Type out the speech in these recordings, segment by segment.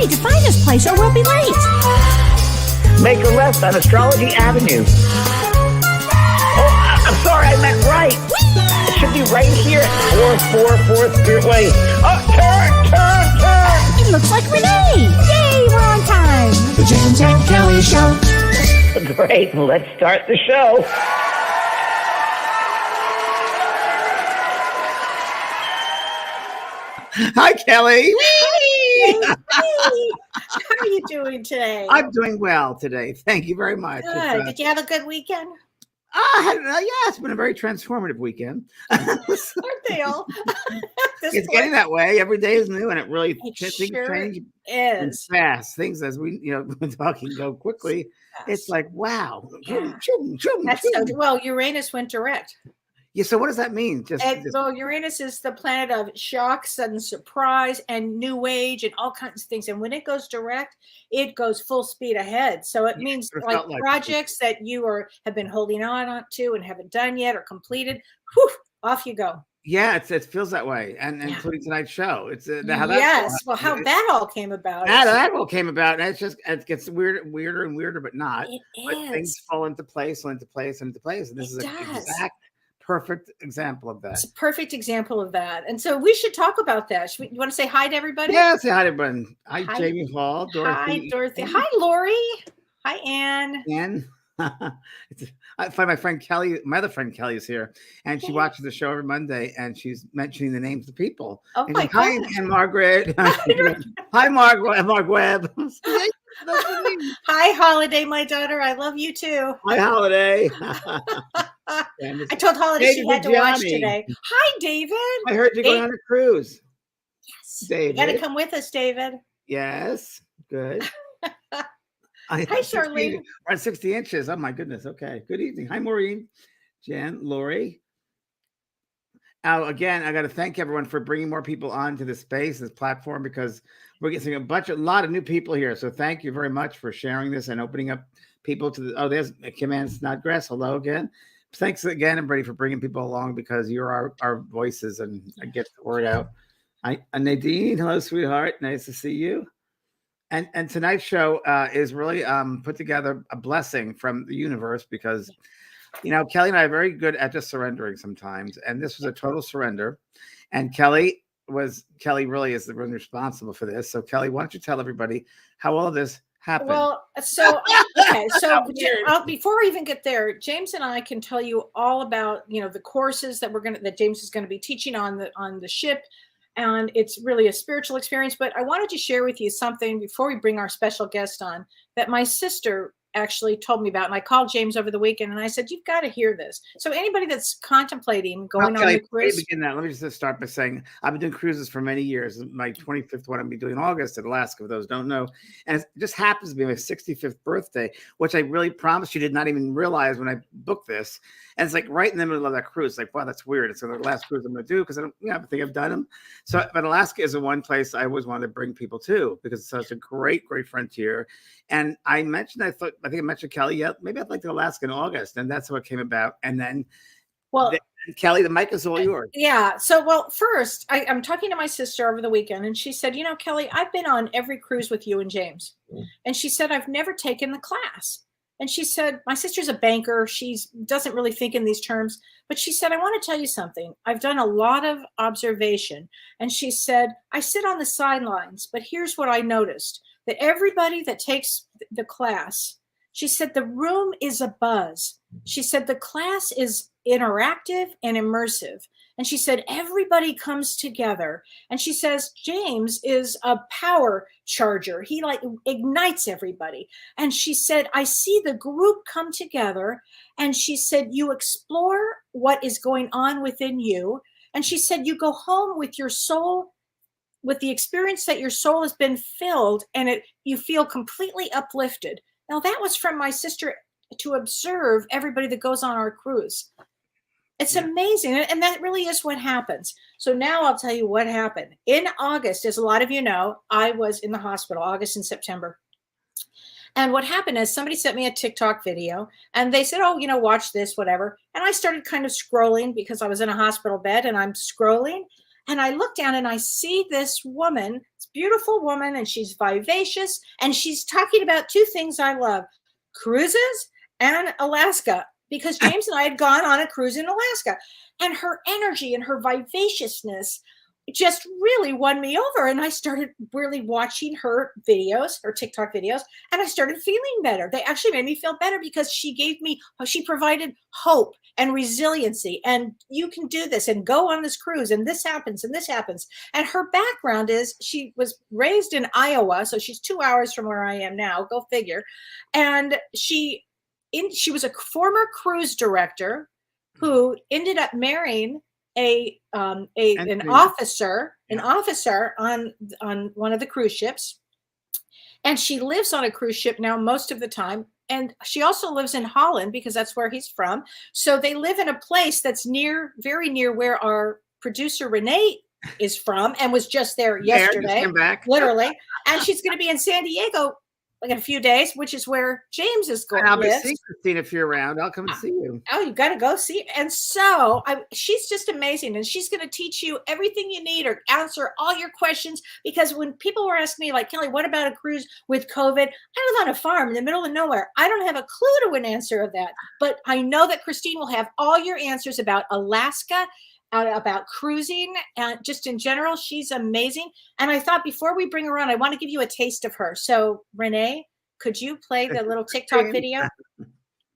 hurry, define this place or we'll be late. Make a left on Astrology Avenue. Oh, I'm sorry, I meant right. It should be right here at 444 Spearway. Oh, turn! It looks like Renee. Yay, we're on time. The James and Kellee Show. Great, let's start the show. Hi, Kelly. Hey. How are you doing today? I'm doing well today. Thank you very much. Good. Did you have a good weekend? Yeah, it's been a very transformative weekend. Aren't they all? It's getting that way. Every day is new, and it really things sure change is. fast. Things, as we been talking, go quickly. Yes. It's like, wow. Yeah. That's so, well, Uranus went direct. Yeah. So what does that mean? Well, Uranus is the planet of shock, sudden surprise, and new age, and all kinds of things. And when it goes direct, it goes full speed ahead. So it means like projects that you have been holding on to and haven't done yet or completed. Whew, off you go. Yeah, it feels that way, and including tonight's show. It's how that all came about. That all came about, and it gets weirder and weirder, but not. But things fall into place, and this is an exact perfect example of that. It's a perfect example of that, and so we should talk about that. You want to say hi to everybody? Yeah, say hi to everyone. Hi, Jamie Hall, Dorothy. Hi, Dorothy. Hi, Lori. Hi, Anne. Anne. I find my friend Kelly, my other friend Kelly, is here, and she watches the show every Monday, and she's mentioning the names of people. Oh my God. Hi, Anne Margaret. Hi, Mark Webb. Hi, Holiday, my daughter. I love you too. Hi, Holiday. I told Holiday she had to watch today. Hi, David. I heard you're going on a cruise. Yes. David. You got to come with us, David. Yes. Good. Hi, Charlene. We're at 60 inches. Oh, my goodness. Okay. Good evening. Hi, Maureen, Jen, Lori. Now, again, I got to thank everyone for bringing more people onto this space, this platform, because we're getting a lot of new people here. So thank you very much for sharing this and opening up people to there's Kim Ann Snodgrass. Hello again. Thanks again, everybody, for bringing people along, because you're our voices and I get the word out. Nadine, hello, sweetheart. Nice to see you. And tonight's show is really put together a blessing from the universe, because, Kelly and I are very good at just surrendering sometimes. And this was a total surrender. And Kelly really is the one responsible for this. So Kelly, why don't you tell everybody how all of this happened? Well, so before we even get there, James and I can tell you all about, the courses that James is going to be teaching on the ship. And it's really a spiritual experience. But I wanted to share with you something before we bring our special guest on that my sister actually told me about. And I called James over the weekend and I said, you've got to hear this. So anybody that's contemplating going on a cruise. Let me just start by saying I've been doing cruises for many years. My 25th one I'll be doing in August in Alaska, for those who don't know. And it just happens to be my 65th birthday, which I really promised you did not even realize when I booked this. And it's like right in the middle of that cruise. Like, wow, that's weird. It's the last cruise I'm going to do, because I think I've done them. So, but Alaska is the one place I always wanted to bring people to, because it's such a great, great frontier. And I think I mentioned Kelly. Yeah, maybe I'd like to go to Alaska in August, and that's how it came about. And then, Kelly, the mic is all yours. Yeah. So, first, I'm talking to my sister over the weekend, and she said, Kelly, I've been on every cruise with you and James, and she said I've never taken the class. And she said, my sister's a banker. She doesn't really think in these terms. But she said, I want to tell you something. I've done a lot of observation. And she said, I sit on the sidelines, but here's what I noticed. That everybody that takes the class, she said, the room is a buzz. She said, the class is interactive and immersive. And she said, everybody comes together. And she says, James is a power charger. He ignites everybody. And she said, I see the group come together. And she said, you explore what is going on within you. And she said, you go home with your soul, with the experience that your soul has been filled, and you feel completely uplifted. Now, that was from my sister to observe everybody that goes on our cruise. It's amazing. And that really is what happens. So now I'll tell you what happened. In August, as a lot of you know, I was in the hospital, August and September. And what happened is somebody sent me a TikTok video and they said, watch this, whatever. And I started kind of scrolling because I was in a hospital bed and I'm scrolling. And I look down and I see this woman, this beautiful woman, and she's vivacious. And she's talking about two things I love: cruises and Alaska, because James and I had gone on a cruise in Alaska. And her energy and her vivaciousness just really won me over. And I started really watching her videos, her TikTok videos, and I started feeling better. They actually made me feel better because she provided hope and resiliency. And you can do this and go on this cruise, and this happens and this happens. And her background is she was raised in Iowa. So she's 2 hours from where I am now. Go figure. And she was a former cruise director who ended up marrying an officer on one of the cruise ships, and she lives on a cruise ship now most of the time. And she also lives in Holland because that's where he's from. So they live in a place that's very near where our producer Renee is from, and was just there yesterday, literally. And she's going to be in San Diego like in a few days, which is where James is going. I'll be seeing Christine if you're around. I'll come and see you. Oh, you got to go see. And so she's just amazing. And she's going to teach you everything you need or answer all your questions. Because when people were asking me, like, Kelly, what about a cruise with COVID? I live on a farm in the middle of nowhere. I don't have a clue to an answer of that. But I know that Christine will have all your answers about Alaska, about cruising, and just in general. She's amazing. And I thought before we bring her on, I want to give you a taste of her. So Renee, could you play the little TikTok video?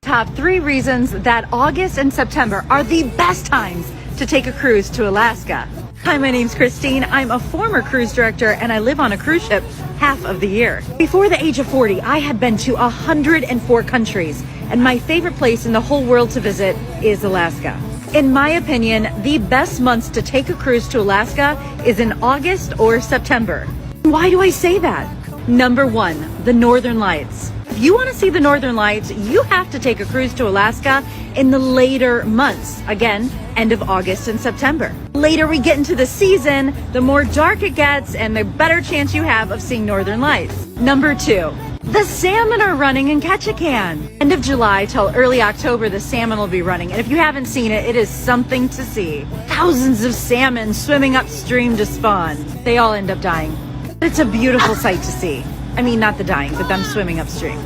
Top 3 reasons that August and September are the best times to take a cruise to Alaska. Hi, my name's Christine. I'm a former cruise director, and I live on a cruise ship half of the year. Before the age of 40, I had been to 104 countries, and my favorite place in the whole world to visit is Alaska. In my opinion, the best months to take a cruise to Alaska is in August or September. Why do I say that? Number 1, the Northern Lights. If you want to see the Northern Lights, you have to take a cruise to Alaska in the later months. Again, end of August and September. The later we get into the season, the more dark it gets and the better chance you have of seeing Northern Lights. Number 2, the salmon are running in Ketchikan. End of July till early October, the salmon will be running. And if you haven't seen it, it is something to see. Thousands of salmon swimming upstream to spawn. They all end up dying. It's a beautiful sight to see. I mean, not the dying, but them swimming upstream.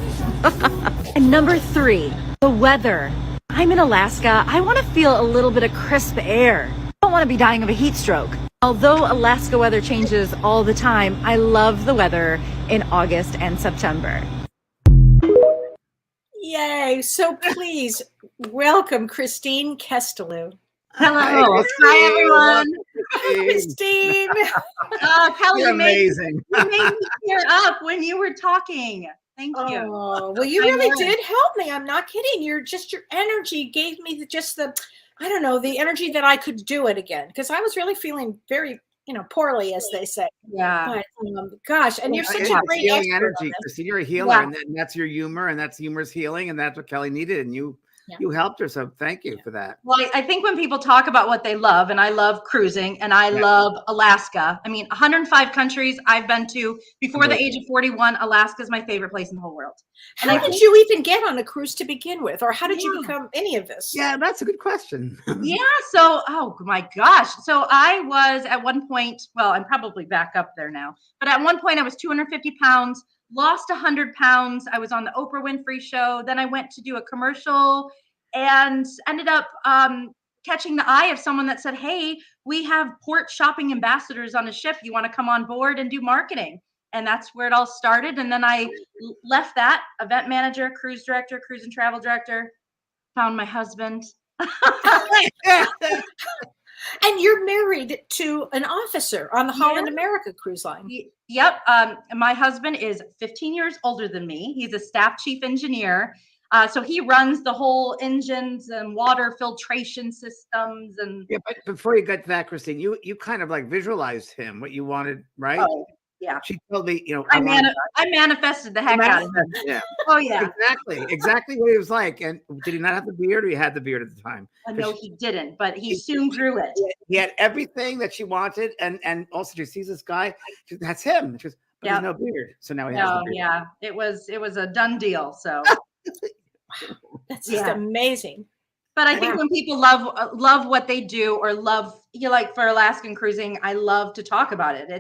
And number 3, the weather. I'm in Alaska. I want to feel a little bit of crisp air. I don't want to be dying of a heat stroke. Although Alaska weather changes all the time, I love the weather in August and September. Yay. So please welcome Christine Kesteloo. Hello. Hi, everyone. Christine. Kelly, You're amazing. you made me tear up when you were talking. Thank you. Oh, well, you really did help me. I'm not kidding. Your energy gave me the energy that I could do it again, because I was really feeling very, poorly, as they say. Yeah. But gosh, and you're such a great healing expert energy, Christine. You're a healer, and that's your humor, and that's humor's healing, and that's what Kelly needed, and you helped her. So thank you for that. Well, I think when people talk about what they love, and I love cruising, and I love Alaska. I mean, 105 countries I've been to. Before the age of 41, Alaska is my favorite place in the whole world. And how did you even get on a cruise to begin with? Or how did you become any of this? Yeah, that's a good question. So, oh my gosh. So I was at one point, well, I'm probably back up there now, but at one point I was 250 pounds, lost 100 pounds. I was on the Oprah Winfrey show. Then I went to do a commercial and ended up catching the eye of someone that said, hey, we have port shopping ambassadors on a ship. You want to come on board and do marketing? And that's where it all started. And then I left that, event manager, cruise director, cruise and travel director, found my husband. And you're married to an officer on the Holland America cruise line. Yep. My husband is 15 years older than me. He's a staff chief engineer. So he runs the whole engines and water filtration systems. And but before you got to that, Christine, you kind of like visualized him, what you wanted, right? Oh, yeah. She told me, I manifested the heck out of him. Yeah. Oh, yeah. Exactly what he was like. And did he not have the beard, or he had the beard at the time? No, he didn't, but he soon grew it. He had everything that she wanted. And also she sees this guy, that's him. She goes, but there's no beard. So now he has the beard. Yeah. It was a done deal. So that's just amazing. But I think when people love what they do or love, like for Alaskan cruising, I love to talk about it.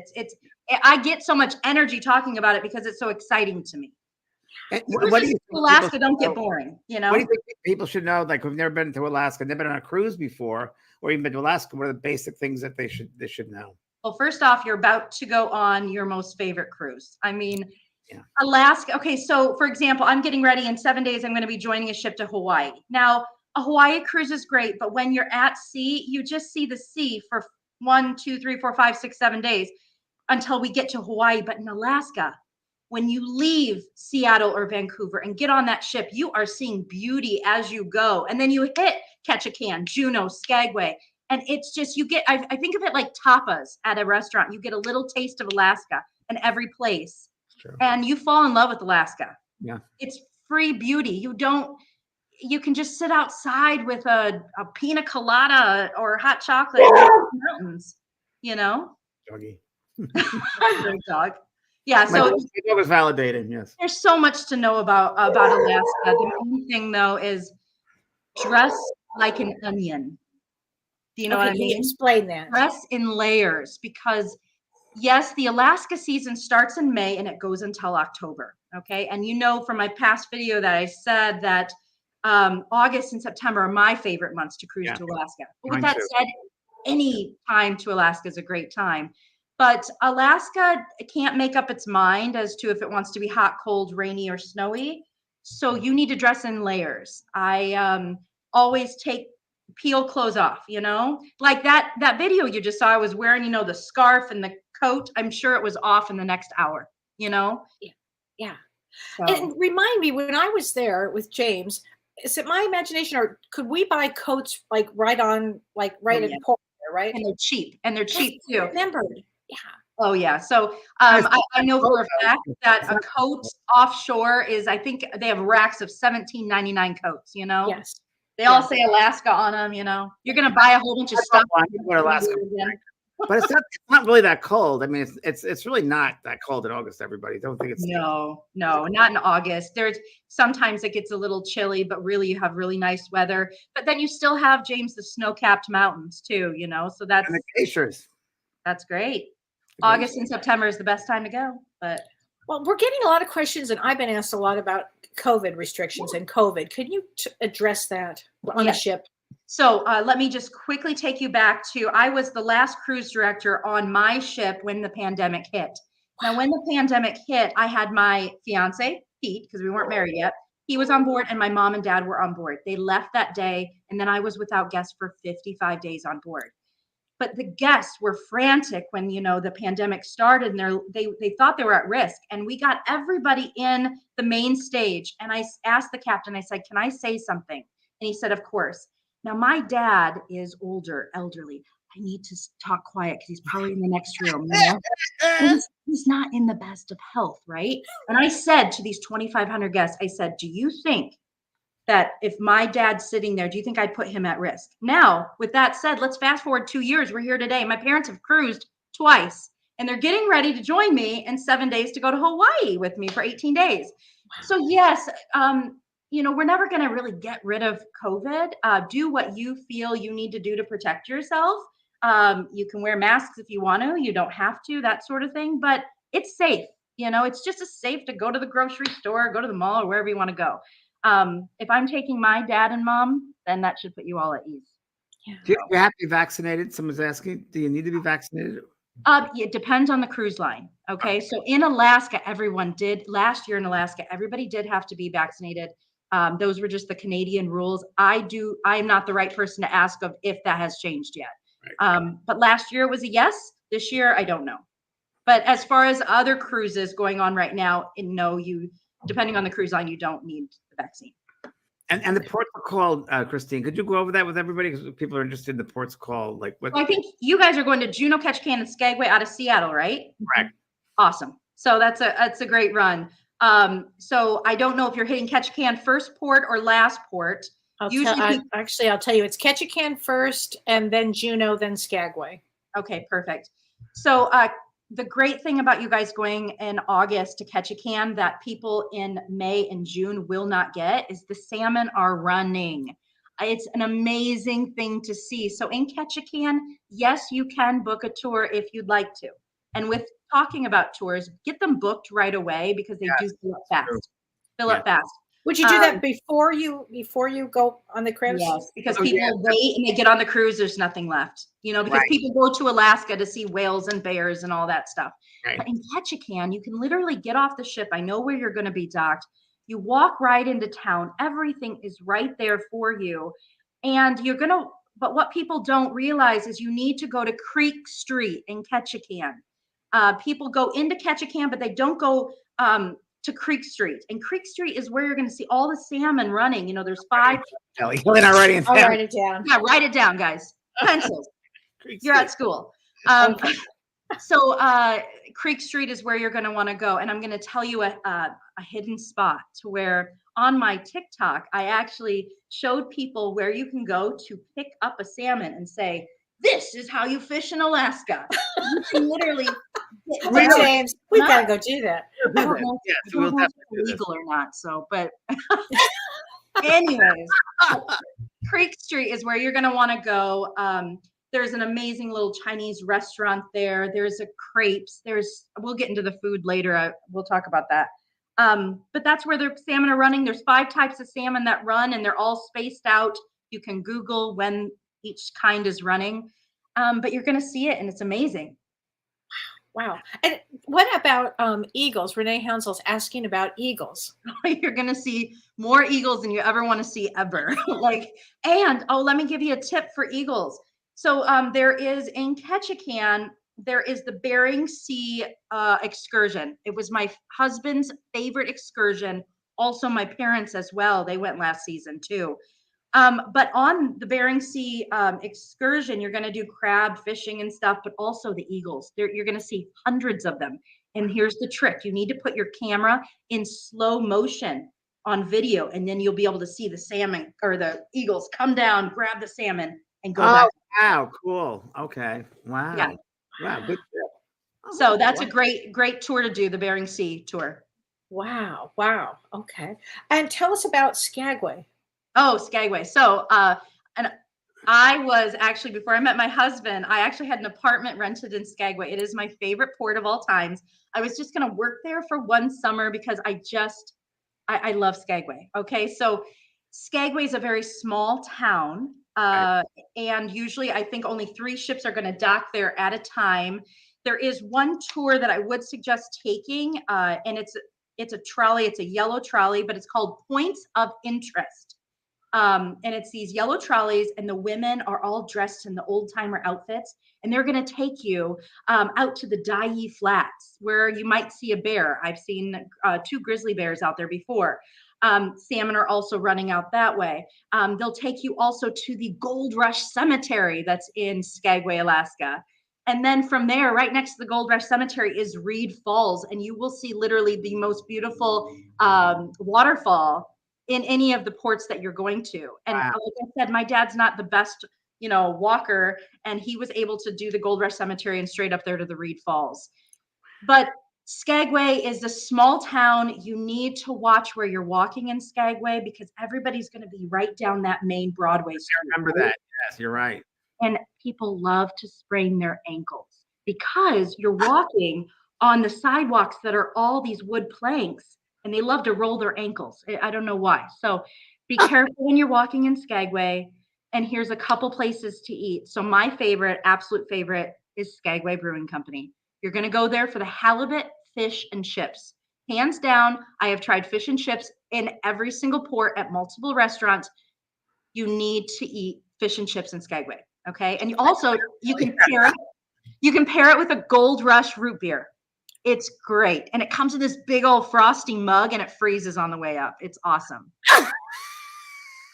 I get so much energy talking about it because it's so exciting to me. And what do you think Alaska don't get boring, What do you think people should know? Like, who've never been to Alaska, never been on a cruise before, or even been to Alaska. What are the basic things that they should know? Well, first off, you're about to go on your most favorite cruise. I mean, Yeah. Alaska. Okay, so for example, I'm getting ready in 7 days. I'm going to be joining a ship to Hawaii. Now, a Hawaii cruise is great, but when you're at sea, you just see the sea for 1, 2, 3, 4, 5, 6, 7 days until we get to Hawaii. But in Alaska, when you leave Seattle or Vancouver and get on that ship, you are seeing beauty as you go. And then you hit Ketchikan, Juneau, Skagway. And it's just, you get, I think of it like tapas at a restaurant. You get a little taste of Alaska in every place. Sure. And you fall in love with Alaska. Yeah. It's free beauty. You can just sit outside with a pina colada or hot chocolate in the mountains, Doggy. Great dog. Yeah. My So dog was validated. Yes. there's so much to know about Alaska. The main thing though is dress like an onion. Do you know what I Can you mean? explain that? Dress in layers, because yes, the Alaska season starts in May and it goes until October. Okay. And from my past video that I said that August and September are my favorite months to cruise to Alaska. But with Mine that too. said, any time to Alaska is a great time. But Alaska can't make up its mind as to if it wants to be hot, cold, rainy, or snowy. So you need to dress in layers. I always peel clothes off, like that video you just saw. I was wearing, the scarf and the coat. I'm sure it was off in the next hour, Yeah. So. And remind me, when I was there with James, is it my imagination, or could we buy coats like right in port, right? And they're cheap too. Remembered. Yeah. Oh yeah. So I know for a fact that a coat offshore is, I think they have racks of $17.99 coats, Yes. They all say Alaska on them, You're gonna buy a whole bunch of stuff. Alaska. But it's not really that cold. I mean, it's really not that cold in August. Everybody don't think it's No, not in August. Sometimes it gets a little chilly, but really you have really nice weather. But then you still have, James, the snow-capped mountains too, so and the glaciers. that's great. August and September is the best time to go. But well, we're getting a lot of questions, and I've been asked a lot about COVID restrictions and COVID. Could you address that on a ship? So let me just quickly take you back to, I was the last cruise director on my ship when the pandemic hit. Now, when the pandemic hit, I had my fiance, Pete, because we weren't married yet. He was on board and my mom and dad were on board. They left that day. And then I was without guests for 55 days on board. But the guests were frantic when, the pandemic started, and they thought they were at risk. And we got everybody in the main stage. And I asked the captain, I said, can I say something? And he said, of course. Now, my dad is elderly. I need to talk quiet because he's probably in the next room. He's not in the best of health, right? And I said to these 2,500 guests, I said, do you think that if my dad's sitting there, do you think I'd put him at risk? Now, with that said, let's fast forward 2 years. We're here today. My parents have cruised twice, and they're getting ready to join me in 7 days to go to Hawaii with me for 18 days. Wow. So yes, we're never going to really get rid of COVID. Do what you feel you need to do to protect yourself. You can wear masks if you want to. You don't have to, that sort of thing. But it's safe. It's just as safe to go to the grocery store, go to the mall, or wherever you want to go. If I'm taking my dad and mom, then that should put you all at ease. Yeah. Do you have to be vaccinated? Someone's asking, do you need to be vaccinated? It depends on the cruise line. Okay. So in Alaska, last year in Alaska, everybody did have to be vaccinated. Those were just the Canadian rules. I'm not the right person to ask of if that has changed yet. Right. But last year it was a yes. This year, I don't know. But as far as other cruises going on right now, no, depending on the cruise line, you don't need the vaccine. And the ports are called, Christine, could you go over that with everybody? Because people are interested in the ports called, like what? Well, I think you guys are going to Juneau, Ketchikan, and Skagway out of Seattle, right? Correct. Awesome. So that's a great run. So I don't know if you're hitting Ketchikan first port or last port. I'll tell you, it's Ketchikan first, and then Juneau, then Skagway. Okay, perfect. So the great thing about you guys going in August to Ketchikan that people in May and June will not get is the salmon are running. It's an amazing thing to see. So in Ketchikan, yes, you can book a tour if you'd like to. And with talking about tours, get them booked right away because they do fill up fast. Fill up fast. Would you do that before you go on the cruise? Yes, because people wait and they get on the cruise, there's nothing left. Because people go to Alaska to see whales and bears and all that stuff. Right. But in Ketchikan, you can literally get off the ship. I know where you're going to be docked. You walk right into town. Everything is right there for you. And but what people don't realize is you need to go to Creek Street in Ketchikan. People go into Ketchikan, but they don't go to Creek Street. And Creek Street is where you're going to see all the salmon running. There's 5. Kelly, I'll write it I'll down. write it down. Yeah, write it down, guys. Pencils. You're at school. So Creek Street is where you're going to want to go. And I'm going to tell you a hidden spot to where on my TikTok, I actually showed people where you can go to pick up a salmon and say, this is how you fish in Alaska. You can literally Hey, James, we've got to go do that. I don't know if it's legal or not. So, but anyways, Creek Street is where you're going to want to go. There's an amazing little Chinese restaurant there. There's a crepes. We'll get into the food later. We'll talk about that. But that's where the salmon are running. There's 5 types of salmon that run, and they're all spaced out. You can Google when each kind is running. But you're going to see it, and it's amazing. Wow. And what about eagles? Renee Hansell's asking about eagles. You're going to see more eagles than you ever want to see ever. Let me give you a tip for eagles. So there is in Ketchikan, there is the Bering Sea excursion. It was my husband's favorite excursion. Also my parents as well. They went last season too. But on the Bering Sea excursion, you're going to do crab fishing and stuff, but also the eagles. You're going to see hundreds of them. And here's the trick. You need to put your camera in slow motion on video, and then you'll be able to see the salmon or the eagles come down, grab the salmon, and go back. Wow, cool. Okay. Wow. Yeah. Wow, good trip. So that's a great tour to do, the Bering Sea tour. Wow. Okay. And tell us about Skagway. Oh, Skagway. So, and I was actually, before I met my husband, I actually had an apartment rented in Skagway. It is my favorite port of all times. I was just going to work there for one summer because I love Skagway. Okay. So Skagway is a very small town. And usually I think only 3 ships are going to dock there at a time. There is one tour that I would suggest taking, and it's a trolley. It's a yellow trolley, but it's called Points of Interest. And it's these yellow trolleys, and the women are all dressed in the old timer outfits, and they're going to take you out to the Dyea Flats where you might see a bear. I've seen 2 grizzly bears out there before. Salmon are also running out that way. They'll take you also to the Gold Rush Cemetery that's in Skagway, Alaska. And then from there, right next to the Gold Rush Cemetery is Reed Falls, and you will see literally the most beautiful waterfall in any of the ports that you're going to. And like I said, my dad's not the best, walker, and he was able to do the Gold Rush Cemetery and straight up there to the Reed Falls. But Skagway is a small town. You need to watch where you're walking in Skagway because everybody's going to be right down that main Broadway street. I remember that. Yes, you're right. And people love to sprain their ankles because you're walking on the sidewalks that are all these wood planks, and they love to roll their ankles. I don't know why. So be careful when you're walking in Skagway. And here's a couple places to eat. So my absolute favorite is Skagway Brewing Company. You're going to go there for the halibut, fish, and chips. Hands down, I have tried fish and chips in every single port at multiple restaurants. You need to eat fish and chips in Skagway. Okay. And also you can pair it with a Gold Rush root beer. It's great. And it comes in this big old frosty mug and it freezes on the way up. It's awesome.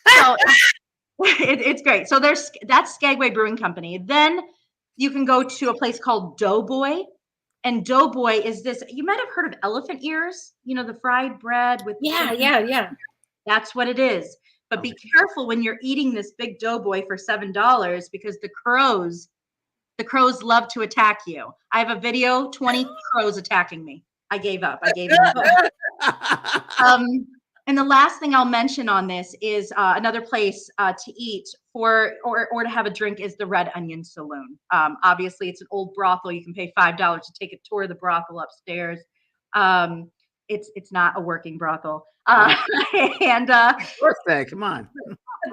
So it's great. So that's Skagway Brewing Company. Then you can go to a place called Doughboy. And Doughboy is this, you might have heard of elephant ears, the fried bread with. Yeah. That's what it is. But be careful when you're eating this big Doughboy for $7 because the crows love to attack you. I have a video, 20 crows attacking me. I gave up. And the last thing I'll mention on this is another place to eat or to have a drink is the Red Onion Saloon. Obviously, it's an old brothel. You can pay $5 to take a tour of the brothel upstairs. It's not a working brothel, and Birthday, come on.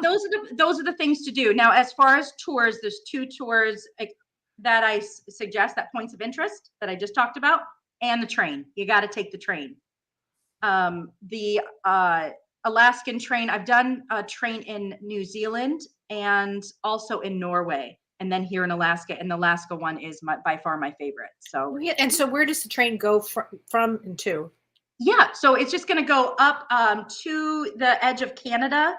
those are the things to do. Now, as far as tours, there's 2 tours that I suggest, that points of interest that I just talked about, and the train. You got to take the train. The Alaskan train, I've done a train in New Zealand and also in Norway, and then here in Alaska. And the Alaska one is by far my favorite. So And so where does the train go from and to? yeah, so it's just going to go up to the edge of Canada.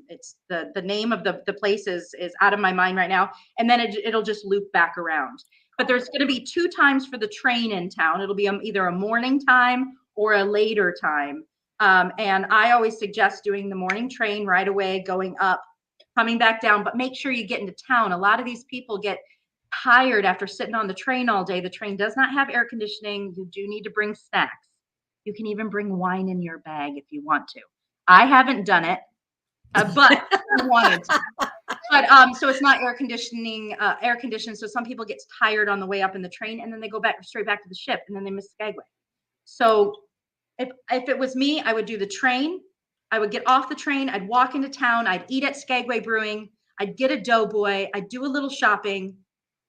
It's the name of the place is out of my mind right now, and then it'll just loop back around. But there's going to be 2 times for the train in town. It'll be either a morning time or a later time. And I always suggest doing the morning train right away, going up, coming back down, but make sure you get into town. A lot of these people get tired after sitting on the train all day. The train does not have air conditioning. You do need to bring snacks. You can even bring wine in your bag if you want to. I haven't done it, but I wanted to. But so it's not air conditioned. So some people get tired on the way up in the train, and then they go straight back to the ship, and then they miss Skagway. So if it was me, I would do the train. I would get off the train. I'd walk into town. I'd eat at Skagway Brewing. I'd get a doughboy. I'd do a little shopping,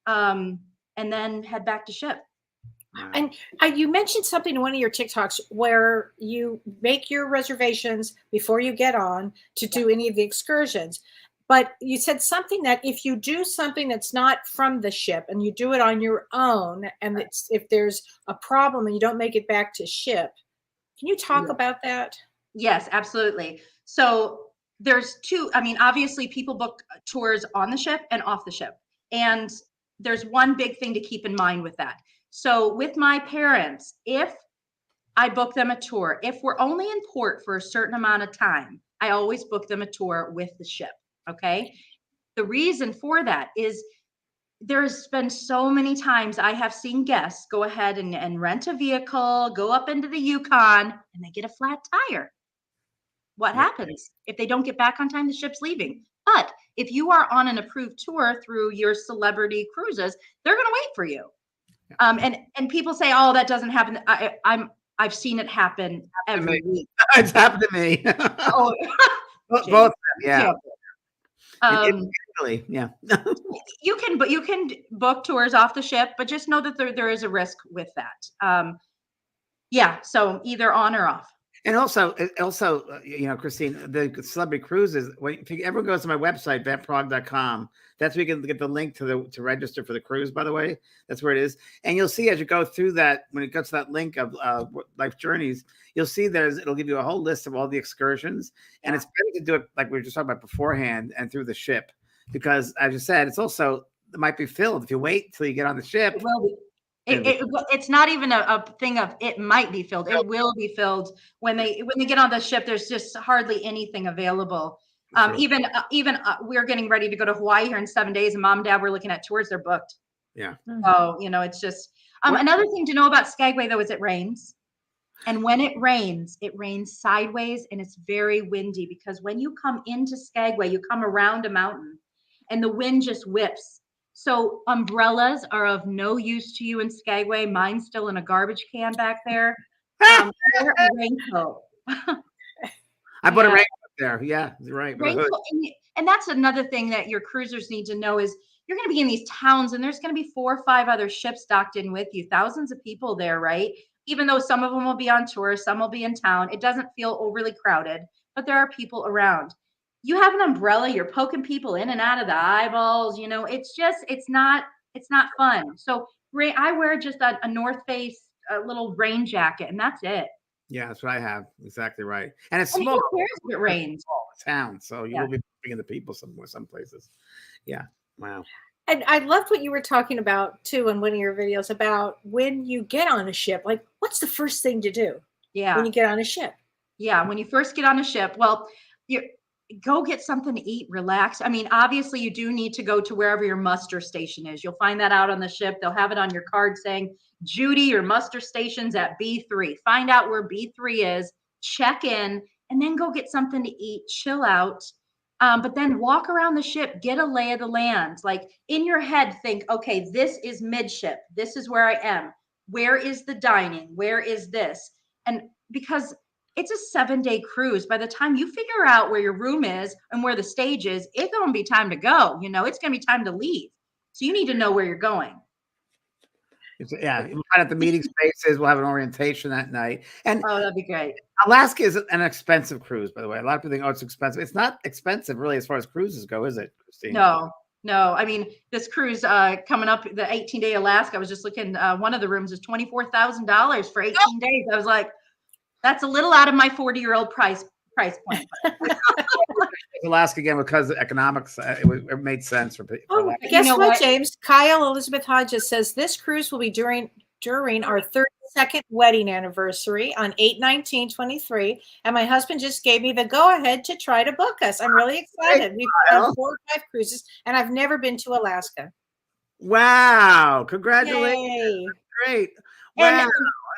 and then head back to ship. And you mentioned something in one of your TikToks where you make your reservations before you get on to do any of the excursions. But you said something that if you do something that's not from the ship and you do it on your own, and if there's a problem and you don't make it back to ship, can you talk about that? Yes, absolutely. So there's 2, I mean, obviously people book tours on the ship and off the ship. And there's one big thing to keep in mind with that. So with my parents, if I book them a tour, if we're only in port for a certain amount of time, I always book them a tour with the ship. Okay. The reason for that is there's been so many times I have seen guests go ahead and rent a vehicle, go up into the Yukon, and they get a flat tire. What happens if they don't get back on time? The ship's leaving. But if you are on an approved tour through your Celebrity Cruises, they're going to wait for you. And people say, "Oh, that doesn't happen." I've seen it happen every week. It's happened to me. Oh, Both, yeah. Really, Yeah. you can book tours off the ship, but just know that there is a risk with that. Yeah, so either on or off. And also, Christine, the Celebrity Cruises, if everyone goes to my website, vetprog.com, that's where you can get the link to register for the cruise, by the way. That's where it is. And you'll see as you go through that, when it gets to that link of Life Journeys, you'll see it'll give you a whole list of all the excursions. And it's better to do it like we were just talking about beforehand and through the ship. Because as you said, it might be filled. If you wait till you get on the ship. It will be. It's not even a thing of it might be filled. It will be filled when they get on the ship. There's just hardly anything available. Even we're getting ready to go to Hawaii here in 7 days, and Mom and Dad were looking at tours. They're booked. Yeah. So it's just another thing to know about Skagway though is it rains, and when it rains sideways and it's very windy because when you come into Skagway, you come around a mountain, and the wind just whips. So umbrellas are of no use to you in Skagway. Mine's still in a garbage can back there. Wear a raincoat. I bought a raincoat there. Yeah, you're right. And that's another thing that your cruisers need to know is you're going to be in these towns and there's going to be 4 or 5 other ships docked in with you. Thousands of people there, right? Even though some of them will be on tour, some will be in town. It doesn't feel overly crowded, but there are people around. You have an umbrella, you're poking people in and out of the eyeballs, it's not fun. So I wear just a North Face, a little rain jacket, and that's it. Yeah, that's what I have. Exactly right. And it's small. Who cares if it rains? Town, so you will be bringing the people some places. Yeah. Wow. And I loved what you were talking about too in one of your videos about when you get on a ship, like what's the first thing to do? Yeah. When you get on a ship. Yeah, when you first get on a ship, well, go get something to eat, relax. I mean, obviously you do need to go to wherever your muster station is. You'll find that out on the ship. They'll have it on your card saying, Judy, your muster station's at B3. Find out where B3 is. check in, and then go get something to eat, chill out. But then walk around the ship, get a lay of the land. Like in your head, think, okay, this is midship. This is where I am. Where is the dining? Where is this? And because it's a 7-day cruise, by the time you figure out where your room is and where the stage is, it's going to be time to go. You know, it's going to be time to leave. So you need to know where you're going. Yeah, we'll find out the meeting spaces. We'll have an orientation that night. And Oh, that'd be great. Alaska is an expensive cruise, by the way. A lot of people think, oh, it's expensive. It's not expensive, really, as far as cruises go, is it, Christine? No. I mean, this cruise coming up, the 18-day Alaska, I was just looking, one of the rooms is $24,000 for 18 days. I was like, that's a little out of my 40-year-old price point. Alaska again, because economics, it made sense for people. Oh, guess what, James? Kyle Elizabeth Hodges says this cruise will be during our 32nd wedding anniversary on 8/19/23, and my husband just gave me the go-ahead to try to book us. I'm really excited. We've done 4 or 5 cruises, and I've never been to Alaska. Wow! Congratulations! Yay. Great. And Wow.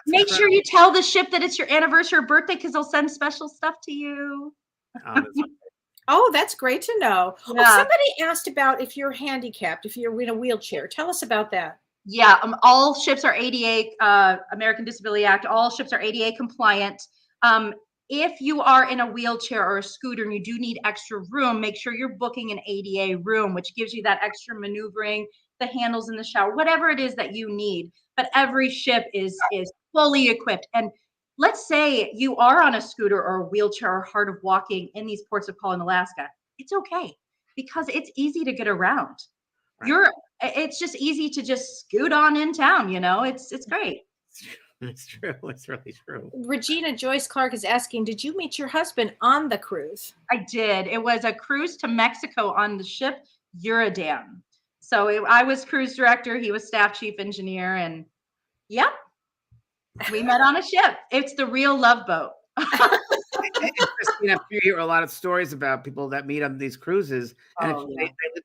make sure you tell the ship that it's your anniversary or birthday, because they'll send special stuff to you. Oh, that's great to know. Yeah. Oh, somebody asked about if you're handicapped, if you're in a wheelchair. Tell us about that. Yeah, all ships are ADA, American Disability Act. All ships are ADA compliant. If you are in a wheelchair or a scooter and you do need extra room, make sure you're booking an ADA room, which gives you that extra maneuvering, the handles in the shower, whatever it is that you need. But every ship is fully equipped. And let's say you are on a scooter or a wheelchair or hard of walking in these ports of call in Alaska. It's okay because it's easy to get around. It's just easy to just scoot on in town, you know. It's great. It's true. It's really true. Regina Joyce Clark is asking, did you meet your husband on the cruise? I did. It was a cruise to Mexico on the ship Uridan. So I was cruise director. He was staff chief engineer. And yep, we met on a ship. It's the real Love Boat. Christine, you hear a lot of stories about people that meet on these cruises, and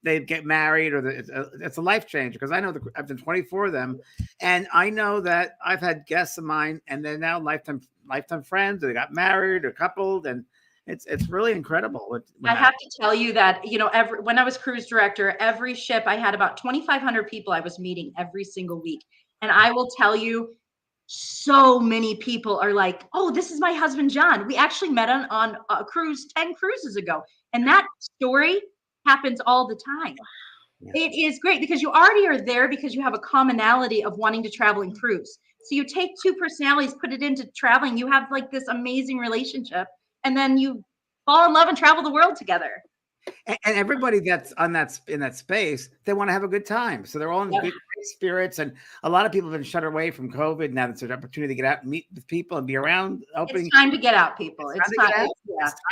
they get married, or it's a life changer. Because I know I've done 24 of them, and I know that I've had guests of mine, and they're now lifetime friends. Or they got married or coupled, and it's really incredible. I have to tell you that, you know, when I was cruise director, every ship I had about 2,500 people I was meeting every single week, and I will tell you, so many people are like, oh, this is my husband, John. We actually met on a cruise 10 cruises ago. And that story happens all the time. Yeah. It is great because you already are there because you have a commonality of wanting to travel and cruise. So you take 2 personalities, put it into traveling. You have like this amazing relationship, and then you fall in love and travel the world together. And everybody that's in that space, they want to have a good time. So they're all in good spirits. And a lot of people have been shut away from COVID. Now it's an opportunity to get out and meet with people and be around. It's time to get out, people. It's time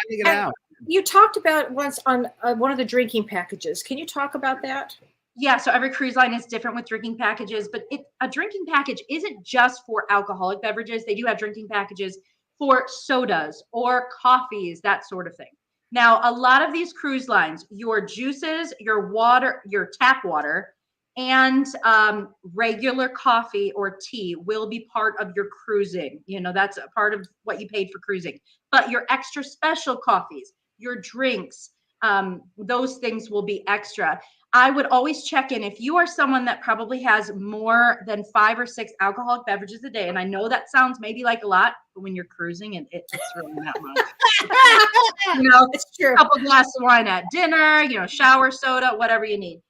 to get out. You talked about once on one of the drinking packages. Can you talk about that? Yeah, so every cruise line is different with drinking packages, but a drinking package isn't just for alcoholic beverages. They do have drinking packages for sodas or coffees, that sort of thing. Now, a lot of these cruise lines, your juices, your water, your tap water, and regular coffee or tea will be part of your cruising. You know, that's a part of what you paid for cruising. But your extra special coffees, your drinks, those things will be extra. I would always check in if you are someone that probably has more than 5 or 6 alcoholic beverages a day. And I know that sounds maybe like a lot, but when you're cruising, it's really not much. You know, it's true. A couple glasses of wine at dinner, you know, shower soda, whatever you need.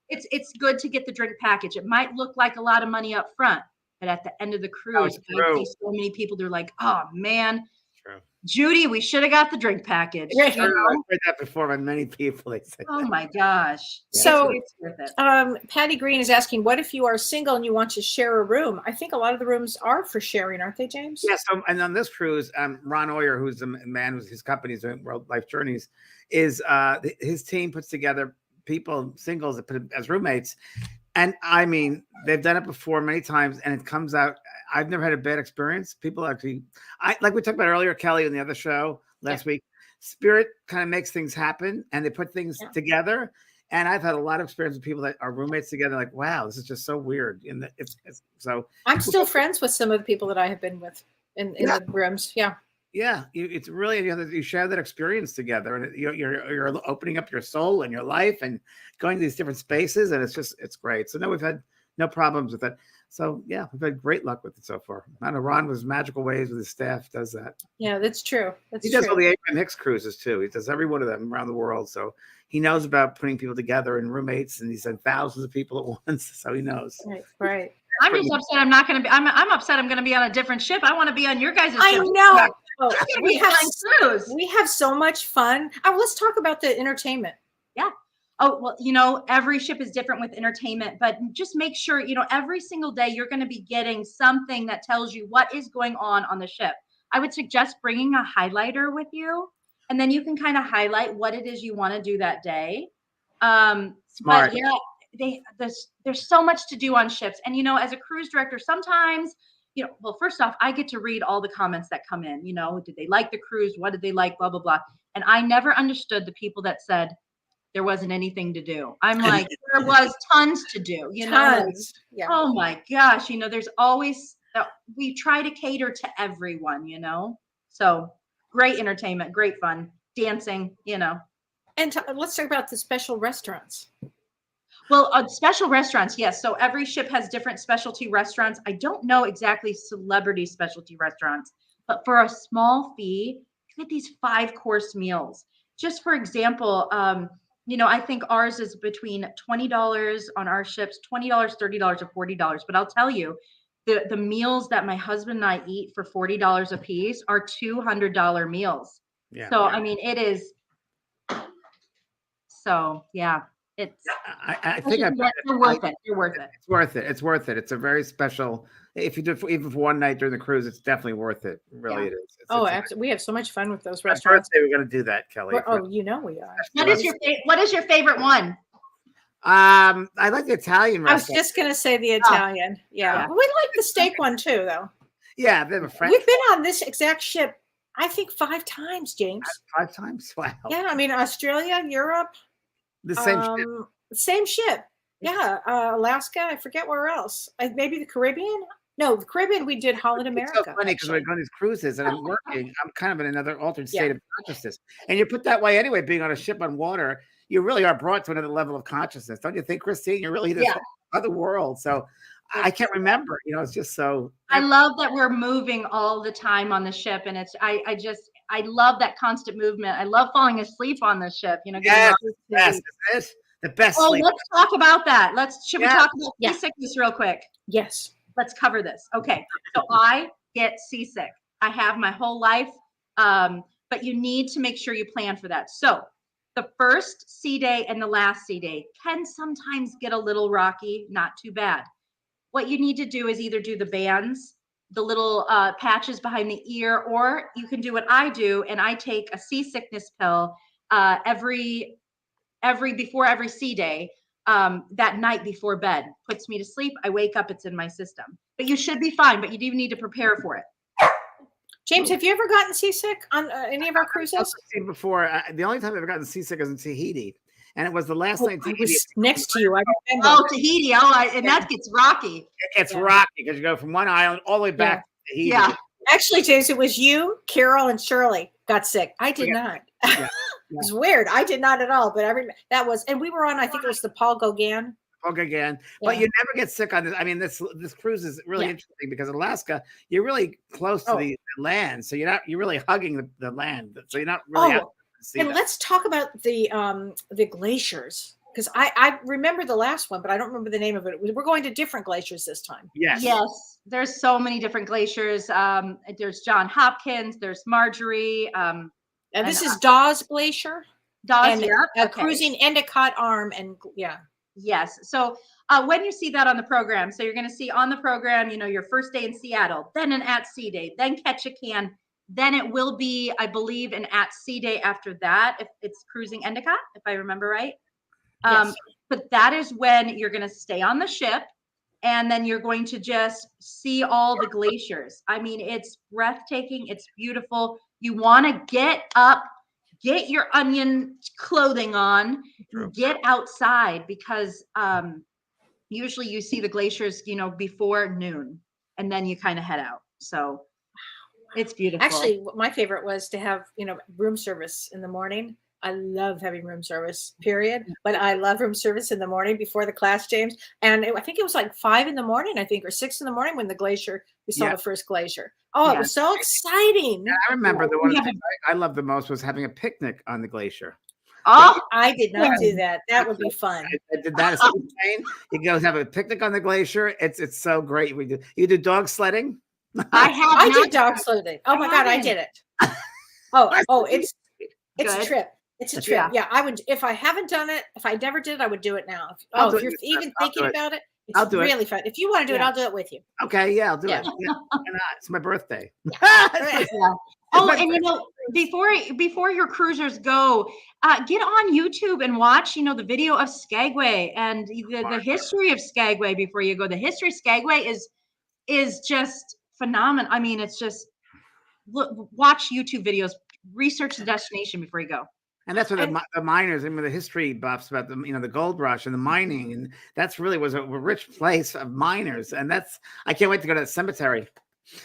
It's good to get the drink package. It might look like a lot of money up front, but at the end of the cruise, I see so many people, they're like, oh man, Judy, we should have got the drink package. I've heard that before by many people. Oh my gosh. So it's worth it. Patty Green is asking, what if you are single and you want to share a room? I think a lot of the rooms are for sharing, aren't they, James? Yes. Yeah, so, and on this cruise, Ron Oyer, who's the man whose his company is doing World Life Journeys, is his team puts together people, singles, that put as roommates. And I mean, they've done it before many times, and it comes out. I've never had a bad experience. People actually, like we talked about earlier, Kelly, in the other show last week, Spirit kind of makes things happen, and they put things together. And I've had a lot of experience with people that are roommates together. Like, wow, this is just so weird. And so I'm still friends with some of the people that I have been with in the rooms. Yeah. Yeah, it's really you share that experience together, and you're opening up your soul and your life, and going to these different spaces, and it's great. So no, we've had no problems with it. So yeah, we've had great luck with it so far. I know Ron was magical ways with his staff does that. Yeah, that's true. He does all the Abraham Hicks cruises too. He does every one of them around the world. So he knows about putting people together and roommates, and he's had thousands of people at once. So he knows. Right. I'm just upset I'm not going to be. I'm upset I'm going to be on a different ship. I want to be on your guys' ship. I know. Oh, we have so much fun. Oh, let's talk about the entertainment. Yeah. Oh, well, every ship is different with entertainment, but just make sure, every single day you're going to be getting something that tells you what is going on the ship. I would suggest bringing a highlighter with you, and then you can kind of highlight what it is you want to do that day. Smart. But yeah, there's so much to do on ships. And, as a cruise director, sometimes, well, first off, I get to read all the comments that come in, did they like the cruise? What did they like? Blah, blah, blah. And I never understood the people that said there wasn't anything to do. I'm like, there was tons to do, Tons. Yeah. Oh my gosh. There's always, we try to cater to everyone, so great entertainment, great fun, dancing, And let's talk about the special restaurants. Well, special restaurants, yes. So every ship has different specialty restaurants. I don't know exactly celebrity specialty restaurants, but for a small fee, you get these 5-course meals. Just for example, I think ours is between $20 on our ships, $20, $30, or $40. But I'll tell you, the meals that my husband and I eat for $40 a piece are $200 meals. Yeah. So, I mean, it is. So, yeah. I think they're worth it. You're worth it. It's worth it. It's worth it. It's a very special. If you do even for one night during the cruise, it's definitely worth it. Really, it is. Absolutely. We have so much fun with those My restaurants. birthday, we're going to do that, Kelly. We are. What is your favorite one? I like the Italian I was restaurant. just going to say the Italian. Yeah. We like the steak one too, though. Yeah, they have a French. We've been on this exact ship, I think 5 times, James. 5 times. Wow. Yeah, I mean Australia, Europe. The same ship. Same ship. Yeah, Alaska. I forget where else. Maybe the Caribbean. No, the Caribbean. We did Holland America. It's so funny because when I go on these cruises and I'm working, I'm kind of in another altered state of consciousness. And you're put that way anyway. Being on a ship on water, you really are brought to another level of consciousness, don't you think, Christine? You're really in this other world. So I can't remember. It's just so. I love that we're moving all the time on the ship, and I love that constant movement. I love falling asleep on the ship. Yes, the best. Oh, sleep. let's talk about that. Should we talk about seasickness real quick? Yes. Let's cover this. Okay. So I get seasick. I have my whole life. But you need to make sure you plan for that. So the first sea day and the last sea day can sometimes get a little rocky, not too bad. What you need to do is either do the bands, the little patches behind the ear, or you can do what I do, and I take a seasickness pill before every sea day, that night before bed. Puts me to sleep. I wake up, it's in my system. But you should be fine, but you do need to prepare for it. James, have you ever gotten seasick on any of our cruises? Before, the only time I've ever gotten seasick was in Tahiti. And it was the last night. I was next to you. I remember. Oh, Tahiti. And that gets rocky. It's rocky because you go from one island all the way back to Tahiti. Yeah. Actually, James, it was you, Carol, and Shirley got sick. I did not. Yeah. It was weird. I did not at all. But that was, and we were on, I think it was the Paul Gauguin. But you never get sick on this. I mean, this cruise is really interesting because in Alaska, you're really close to the land. So you're really hugging the land. So you're not really out to see and that. let's talk about the glaciers. Because I remember the last one, but I don't remember the name of it. We're going to different glaciers this time. Yes. There's so many different glaciers. There's John Hopkins. There's Marjorie. And this is Dawes Glacier. Dawes, cruising Endicott Arm, and Yes. So when you see that on the program, so you're going to see on the program, your first day in Seattle, then an at-sea day, then Ketchikan, then it will be, I believe, an at-sea day after that, if it's cruising Endicott, if I remember right. Yes. But that is when you're going to stay on the ship, and then you're going to just see all the glaciers. I mean, it's breathtaking. It's beautiful. You want to get up, get your onion clothing on, get outside, because usually you see the glaciers, before noon, and then you kind of head out. So It's beautiful. Actually, my favorite was to have, room service in the morning. I love having room service, period. But I love room service in the morning before the class, James. And I think it was like 5 in the morning, or 6 in the morning when we saw the first glacier. Oh, it was so exciting. I remember the one I loved the most was having a picnic on the glacier. Oh, I did not do that. That would be fun. I did that. You go have a picnic on the glacier. It's so great. You do dog sledding. I did dog sledding. Oh my God, I did it. It's a trip. It's a trip. Yeah, I would, if I haven't done it, if I never did, I would do it now. If you're even thinking about it, it's really fun. If you want to do it, I'll do it with you. Okay, yeah, I'll do it. Yeah. It's my birthday. Oh, and before your cruisers go, get on YouTube and watch, the video of Skagway and the history of Skagway before you go. The history of Skagway is just phenomenal. I mean, it's just watch YouTube videos, research the destination before you go. And that's what the miners and the history buffs about the gold rush and the mining, and that's really was a rich place of miners. And I can't wait to go to that cemetery.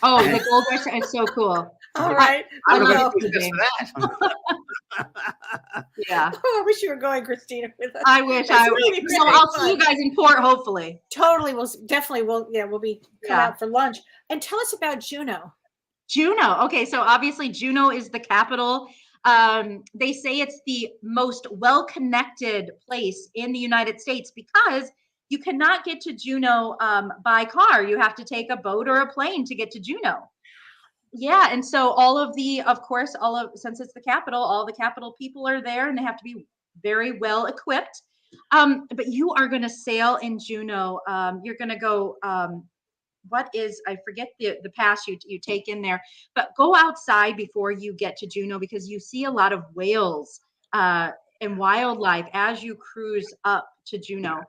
Oh, the gold rush is so cool. All right. I'm going to do just for that. Yeah. Oh, I wish you were going, Christina, with us. I wish I would. Really I'll see you guys in port, hopefully. Totally. We'll be cut out for lunch. And tell us about Juneau. Juneau. Okay, so obviously Juneau is the capital. They say it's the most well-connected place in the United States because you cannot get to Juneau by car. You have to take a boat or a plane to get to Juneau. Yeah, and so since it's the capital, all the capital people are there, and they have to be very well equipped. But you are going to sail in Juneau. You're going to go. I forget the pass you take in there, but go outside before you get to Juneau because you see a lot of whales and wildlife as you cruise up to Juneau.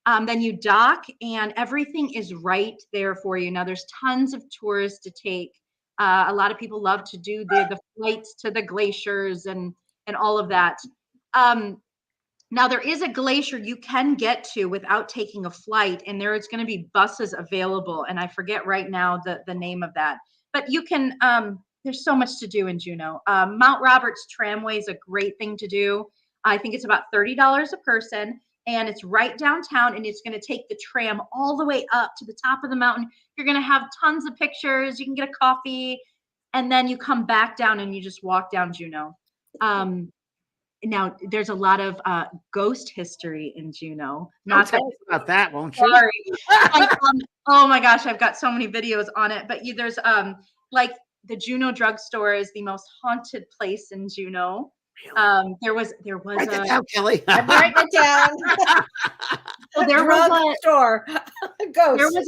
Then you dock and everything is right there for you. Now there's tons of tours to take. A lot of people love to do the flights to the glaciers and all of that. Now there is a glacier you can get to without taking a flight, and there is going to be buses available. And I forget right now the name of that, but you can, there's so much to do in Juneau. Mount Roberts Tramway is a great thing to do. I think it's about $30 a person, and it's right downtown, and it's going to take the tram all the way up to the top of the mountain. You're going to have tons of pictures. You can get a coffee, and then you come back down and you just walk down Juneau. Now, there's a lot of ghost history in Juneau. Tell us about that, won't you? Sorry. Oh my gosh, I've got so many videos on it. But there's like the Juneau drugstore is the most haunted place in Juneau. Really? There was Write that down, Kelly. I'm writing it down. So there was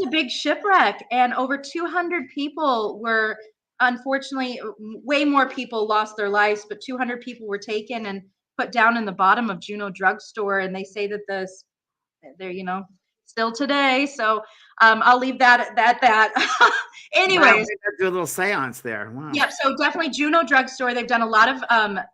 a big shipwreck, and over 200 people were, unfortunately, way more people lost their lives, but 200 people were taken and put down in the bottom of Juneau drugstore. And they say that they're, still today. So I'll leave that at that. Anyways, do a little seance there. Wow. Yep. So definitely Juneau drugstore. They've done a lot of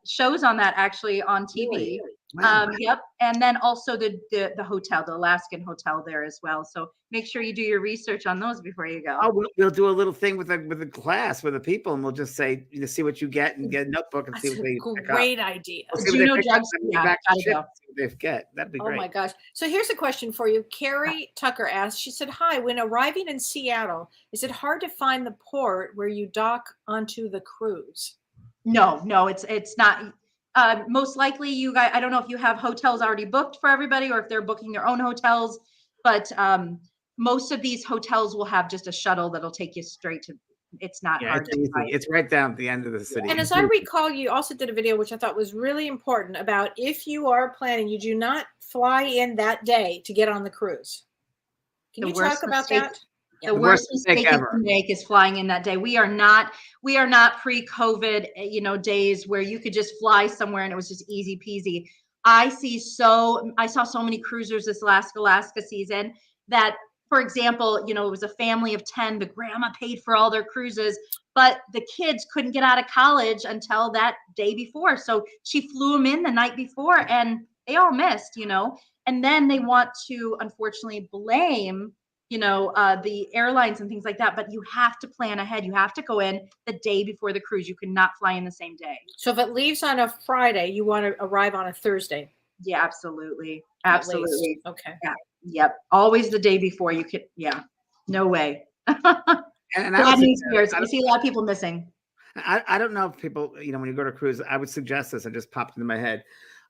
shows on that actually on TV. Really? Wow. Yep. And then also the hotel, the Alaskan hotel there as well. So make sure you do your research on those before you go. Oh, we'll do a little thing with the class with the people, and we'll just say, see what you get and get a notebook and see what they pick up. Great idea. Juneau drugstore. Yeah, see what they get. That'd be great. Oh my gosh. So here's a question for you. Carrie Tucker asked, she said, hi, when arriving in Seattle, is it hard to find the port where you dock onto the cruise? No, it's not. Most likely you guys, I don't know if you have hotels already booked for everybody or if they're booking their own hotels, but most of these hotels will have just a shuttle that'll take you straight to, it's not hard to find. It's right down at the end of the city. And as I recall, you also did a video, which I thought was really important, about if you are planning, you do not fly in that day to get on the cruise. Can you talk about that? The worst mistake you can make is flying in that day. We are not pre-COVID, days where you could just fly somewhere and it was just easy peasy. I saw so many cruisers this last Alaska season that, for example, it was a family of 10. The grandma paid for all their cruises, but the kids couldn't get out of college until that day before. So she flew them in the night before and they all missed, and then they want to unfortunately blame the airlines and things like that, but you have to plan ahead. You have to go in the day before the cruise. You cannot fly in the same day. So if it leaves on a Friday, you want to arrive on a Thursday. Yeah, absolutely. at Absolutely. least. Okay. Yeah. Yep. Always the day before. You could, yeah, no way. And I Bad would news bears. I suggest- see a lot of people missing. I don't know if people, when you go to a cruise, I would suggest this. It just popped into my head.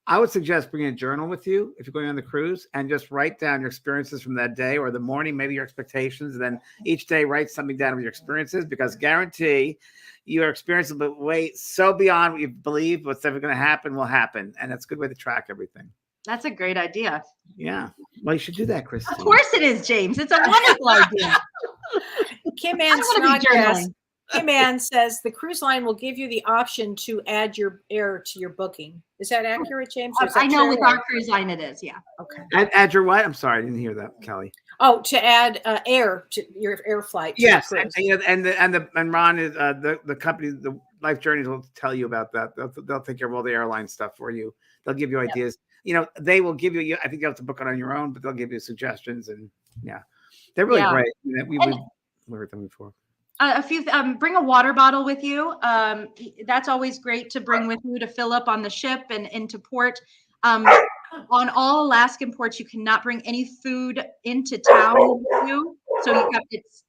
I would suggest bringing a journal with you if you're going on the cruise and just write down your experiences from that day or the morning, maybe your expectations. And then each day write something down of your experiences, because guarantee your experiences will wait so beyond what you believe what's ever going to happen will happen. And that's a good way to track everything. That's a great idea. Yeah. Well, you should do that, Christine. Of course it is, James. It's a wonderful idea. Kim I Ann don't want to be Snodgrass. journaling. Kim Ann says the cruise line will give you the option to add your air to your booking. Is that accurate, James? Or is that I know true? with our cruise line it is. Yeah. Okay. Add your what? I'm sorry, I didn't hear that, Kelly. Oh, to add air to your air flight. To Yes, the cruise. and Ron is the company, the Life Journeys will tell you about that. They'll take care of all the airline stuff for you. They'll give you ideas. They will give you. I think you have to book it on your own, but they'll give you suggestions, and they're really great. We've heard them before. Bring a water bottle with you. That's always great to bring with you to fill up on the ship and into port. On all Alaskan ports, you cannot bring any food into town with you. So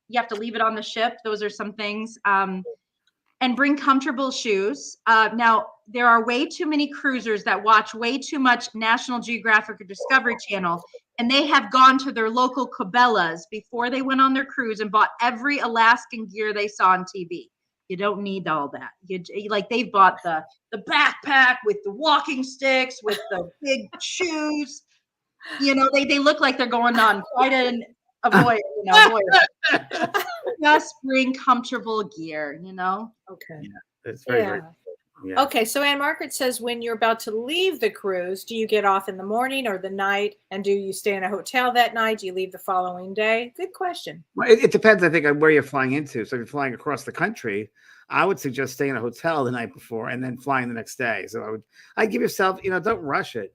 you have to leave it on the ship. Those are some things. And bring comfortable shoes. Now, there are way too many cruisers that watch way too much National Geographic or Discovery Channel, and they have gone to their local Cabela's before they went on their cruise and bought every Alaskan gear they saw on TV. You don't need all that. They've bought the backpack with the walking sticks, with the big shoes. They look like they're going on quite a voyage. Just bring comfortable gear. Okay. It's very great. Yeah. Okay, so Ann Margaret says, when you're about to leave the cruise, do you get off in the morning or the night? And do you stay in a hotel that night? Do you leave the following day? Good question. Well, it depends, I think, on where you're flying into. So if you're flying across the country, I would suggest staying in a hotel the night before and then flying the next day. So I'd give yourself, don't rush it.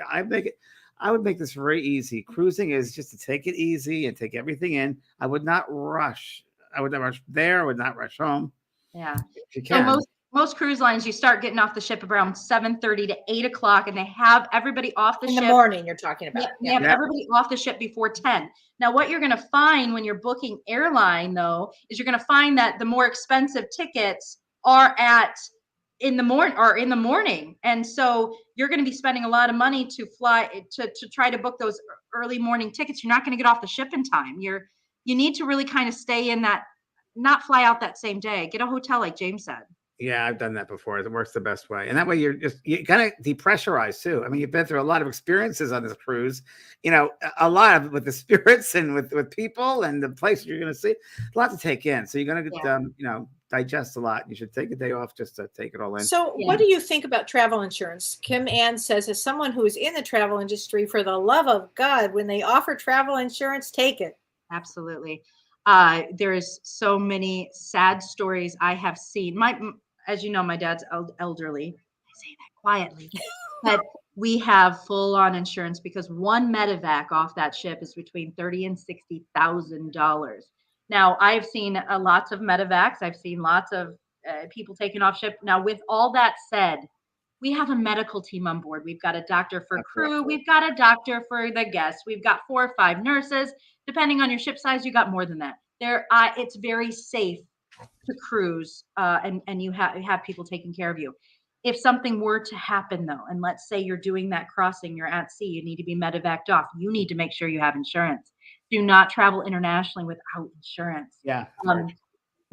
I would make this very easy. Cruising is just to take it easy and take everything in. I would not rush. I would not rush there. I would not rush home. Yeah. If you can. So most cruise lines, you start getting off the ship around 7:30 to 8 o'clock, and they have everybody off the ship. In the morning, you're talking about. They have everybody off the ship before 10. Now, what you're going to find when you're booking airline, though, is you're going to find that the more expensive tickets are in the morning. And so you're going to be spending a lot of money to fly to try to book those early morning tickets. You're not going to get off the ship in time. You need to really kind of stay in that, not fly out that same day. Get a hotel, like James said. Yeah, I've done that before. It works the best way. And that way you kind of depressurize too. I mean, you've been through a lot of experiences on this cruise, a lot of with the spirits and with people and the places you're going to see, a lot to take in. So you're going to digest a lot. You should take a day off just to take it all in. So what do you think about travel insurance? Kim Ann says, as someone who is in the travel industry, for the love of God, when they offer travel insurance, take it. Absolutely. There's so many sad stories I have seen. As you know, my dad's elderly. I say that quietly, but we have full-on insurance because one medevac off that ship is between $30,000 and $60,000. Now, I've seen lots of medevacs. I've seen lots of people taken off ship. Now, with all that said, we have a medical team on board. We've got a doctor for crew. We've got a doctor for the guests. We've got 4 or 5 nurses. Depending on your ship size, you got more than that. It's very safe to cruise, and you have people taking care of you. If something were to happen, though, and let's say you're doing that crossing, you're at sea, you need to be medevaced off, you need to make sure you have insurance. Do not travel internationally without insurance. Yeah.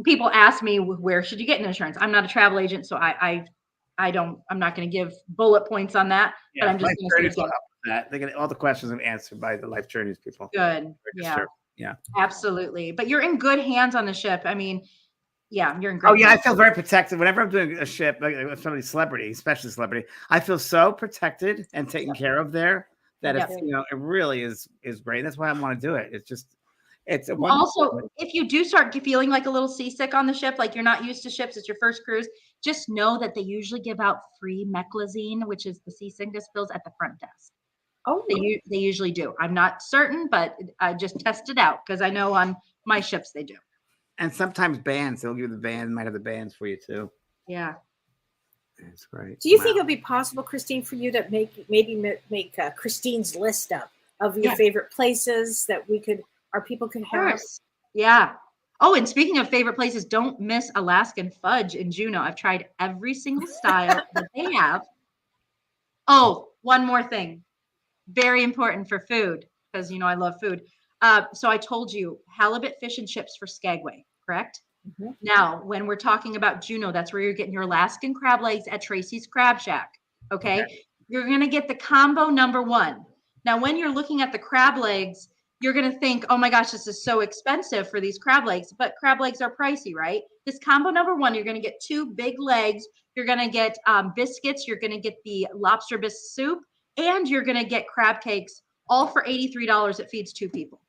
People ask me, where should you get an insurance? I'm not a travel agent, so I'm not going to give bullet points on that. Yeah, but I'm just going to say that. They get all the questions are answered by the Life Journeys people. Good. Yeah. Absolutely. But you're in good hands on the ship. I mean, you're in great hands. I feel very protected whenever I'm doing a ship, like somebody celebrity, especially celebrity. I feel so protected and taken care of there that it really is great. That's why I want to do it. It's also, if you do start feeling like a little seasick on the ship, like you're not used to ships, it's your first cruise, just know that they usually give out free Meclizine, which is the seasickness pills, at the front desk. Oh, They usually do. I'm not certain, but I just test it out because I know on my ships they do. And sometimes bands, they'll give the band, might have the bands for you too. Yeah. It's great. do you Wow. think it'll be possible, Christine, for you to make Christine's list up of your Yeah. favorite places that our people could Of have? course. Yeah. Oh, and speaking of favorite places, don't miss Alaskan fudge in Juneau. I've tried every single style that they have. Oh, one more thing. Very important for food, because I love food. So I told you halibut fish and chips for Skagway, correct? Mhm. Now, when we're talking about Juneau, that's where you're getting your Alaskan crab legs at Tracy's Crab Shack. Okay. You're going to get the combo number 1. Now, when you're looking at the crab legs, you're going to think, oh my gosh, this is so expensive for these crab legs, but crab legs are pricey, right? This combo number 1, you're going to get 2 big legs. You're going to get biscuits. You're going to get the lobster bisque soup, and you're going to get crab cakes, all for $83. It feeds 2 people.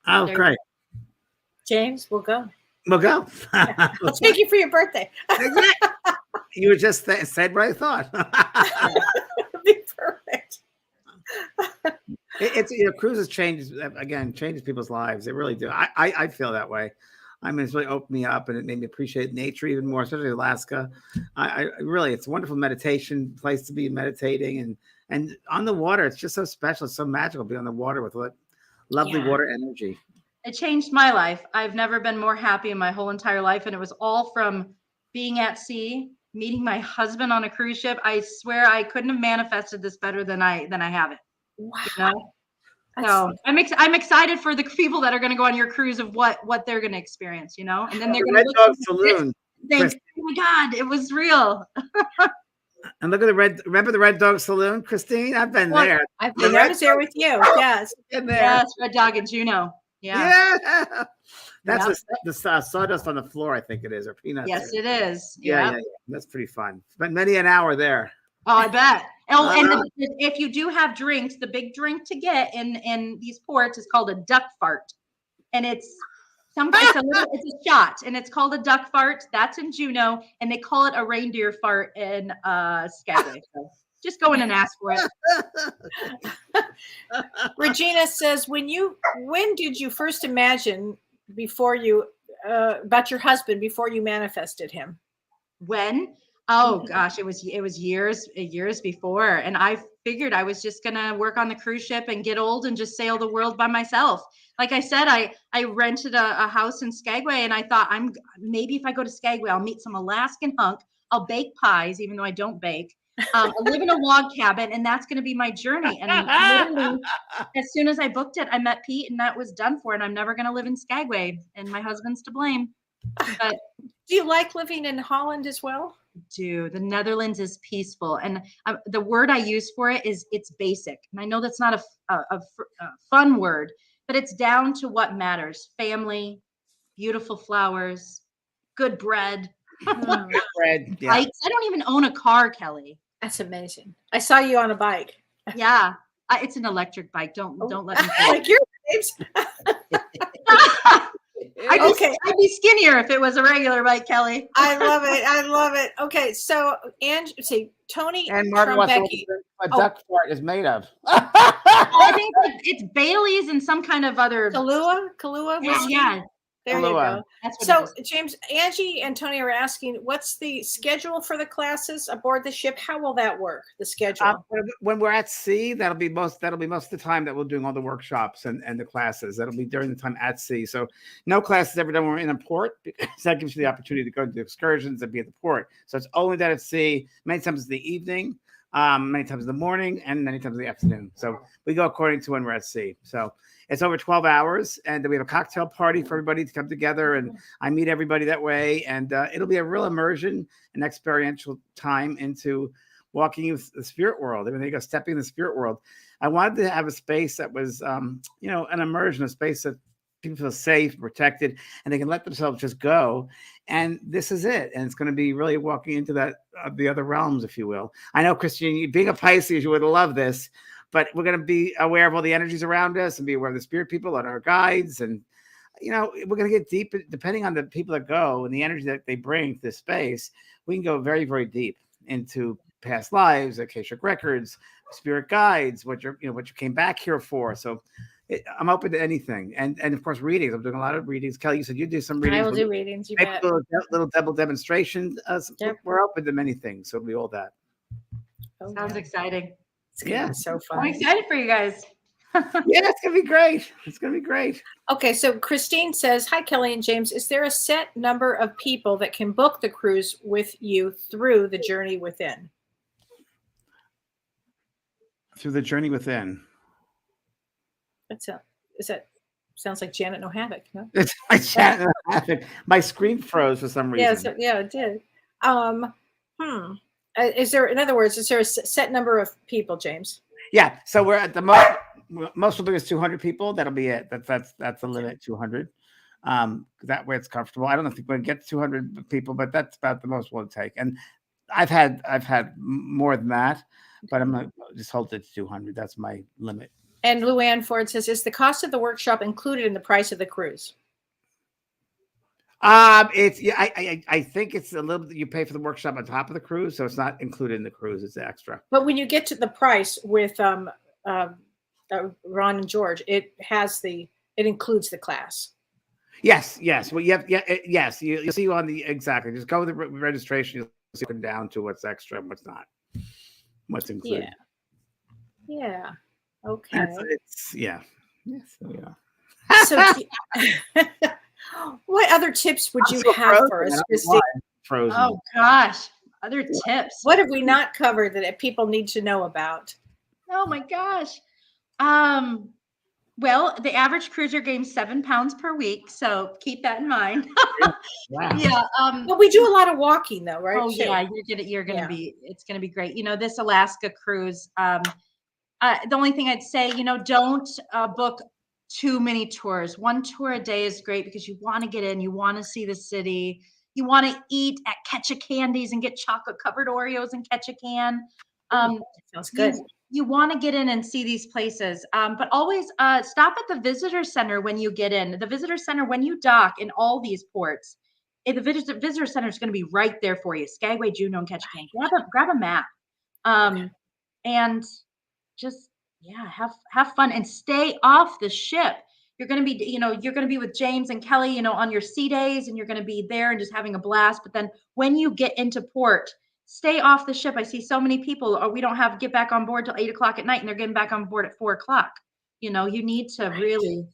Oh, There you great. James, we'll go. We'll go. I'll take you for your birthday. You were just said what I thought. It'll be perfect. It's cruises changes people's lives. They really do. I feel that way. I mean, it's really opened me up, and it made me appreciate nature even more, especially Alaska. I really, it's a wonderful meditation place to be meditating, and on the water, it's just so special. It's so magical to be on the water with lovely water energy. It changed my life. I've never been more happy in my whole entire life. And it was all from being at sea, meeting my husband on a cruise ship. I swear I couldn't have manifested this better than I have it. Wow. You know? So I'm excited for the people that are going to go on your cruise of what they're going to experience, and then they're going to Red look Dog at Saloon. this and think, oh my God, it was real. And look at remember the Red Dog Saloon, Christine? I've been there. I was there with you. Yes. Been there. Yes, Red Dog in Juneau. Yeah. That's the sawdust on the floor, I think it is, or peanuts. Yes, it is. Yeah. That's pretty fun. Spent many an hour there. Oh, I bet. Oh, and if you do have drinks, the big drink to get in these ports is called a duck fart, and it's a shot, and it's called a duck fart. That's in Juneau, and they call it a reindeer fart in Skagway. So just go in and ask for it. Regina says, when did you first imagine about your husband before you manifested him? When? Oh gosh, it was years before, and I figured I was just gonna work on the cruise ship and get old and just sail the world by myself. Like I said, I rented a house in Skagway, and I thought maybe if I go to Skagway, I'll meet some Alaskan hunk. I'll bake pies, even though I don't bake. I'll live in a log cabin, and that's going to be my journey. And literally, as soon as I booked it, I met Pete, and that was done for. And I'm never going to live in Skagway, and my husband's to blame. But do you like living in Holland as well? The Netherlands is peaceful, and the word I use for it is it's basic. And I know that's not a fun word, but it's down to what matters: family, beautiful flowers, good bread. Bread. Yeah. Bikes. I don't even own a car, Kelly. That's amazing. I saw you on a bike. Yeah, it's an electric bike. Don't let me. Like your James. I'd be skinnier if it was a regular bike, Kelly. I love it. Okay, so Tony And Martin wants Becky. to know what a duck fart is made of. I think it's Bailey's and some kind of other Kahlua. Yeah. There Kahlua. you go. That's what it is. James, Angie and Tony are asking, what's the schedule for the classes aboard the ship? How will that work? The schedule. When we're at sea, that'll be most of the time that we're doing all the workshops and the classes. That'll be during the time at sea. So no classes ever done when we're in a port, because that gives you the opportunity to go to the excursions and be at the port. So it's only done at sea. Many times in the evening, many times in the morning, and many times in the afternoon. So we go according to when we're at sea. So it's over 12 hours, and then we have a cocktail party for everybody to come together, and I meet everybody that way, and it'll be a real immersion and experiential time into walking with the spirit world. I mean, they go stepping in the spirit world. I wanted to have a space that was, an immersion, a space that people feel safe, protected, and they can let themselves just go. And this is it. And it's going to be really walking into that, the other realms, if you will. I know, Christine, being a Pisces, you would love this. But we're going to be aware of all the energies around us and be aware of the spirit people and our guides. And, we're going to get deep, depending on the people that go and the energy that they bring to this space. We can go very, very deep into past lives, Akashic records, spirit guides, what you came back here for. So I'm open to anything, and of course readings. I'm doing a lot of readings. Kelly, you said you do some readings. I will do readings. You Maybe bet. little double demonstration. Yep. We're open to many things, so it'll be all that. Oh, Sounds yeah. exciting. It's gonna be so I'm fun. excited for you guys. Yeah, it's gonna be great. It's gonna be great. Okay, so Christine says, "Hi, Kelly and James. Is there a set number of people that can book the cruise with you through the journey within?" Through the journey within. Sounds like Janet No Havoc, no? It's my chat. My screen froze for some reason. Yeah, it did. Is there, in other words, is there a set number of people, James? Yeah. So we're at the most will do is 200 people. That'll be it. That's the limit, 200. That way it's comfortable. I don't know if we're going to get 200 people, but that's about the most we'll take. And I've had more than that, but I'm gonna just hold it to 200. That's my limit. And Luann Ford says, "Is the cost of the workshop included in the price of the cruise?" I think it's a little bit, you pay for the workshop on top of the cruise, so it's not included in the cruise. It's extra. But when you get to the price with Ron and George, it includes the class. Yes. Well, yes. You'll see on the exactly. Just go with the registration. You'll see it down to what's extra and what's not, what's included. Yeah. Okay. Yes. So yeah. So, what other tips would you have for us, Christine? Frozen. Oh gosh, other tips. What have we not covered that people need to know about? Oh my gosh. Well, the average cruiser gains 7 pounds per week, so keep that in mind. Wow. Yeah. But we do a lot of walking, though, right? Oh too? yeah, it's gonna be great. This Alaska cruise. The only thing I'd say, don't book too many tours. 1 tour a day is great because you want to get in, you want to see the city, you want to eat at Ketchikandies and get chocolate covered Oreos and Ketchikan. Sounds good. You want to get in and see these places, but always stop at the visitor center when you get in. The visitor center, when you dock in all these ports, the visitor center is going to be right there for you. Skagway, Juneau, and Ketchikan. Grab a map, and just have fun and stay off the ship. You're going to be with James and Kelly, on your sea days, and you're going to be there and just having a blast. But then when you get into port, stay off the ship. I see so many people, we don't get back on board till 8:00 at night, and they're getting back on board at 4:00. You need to really.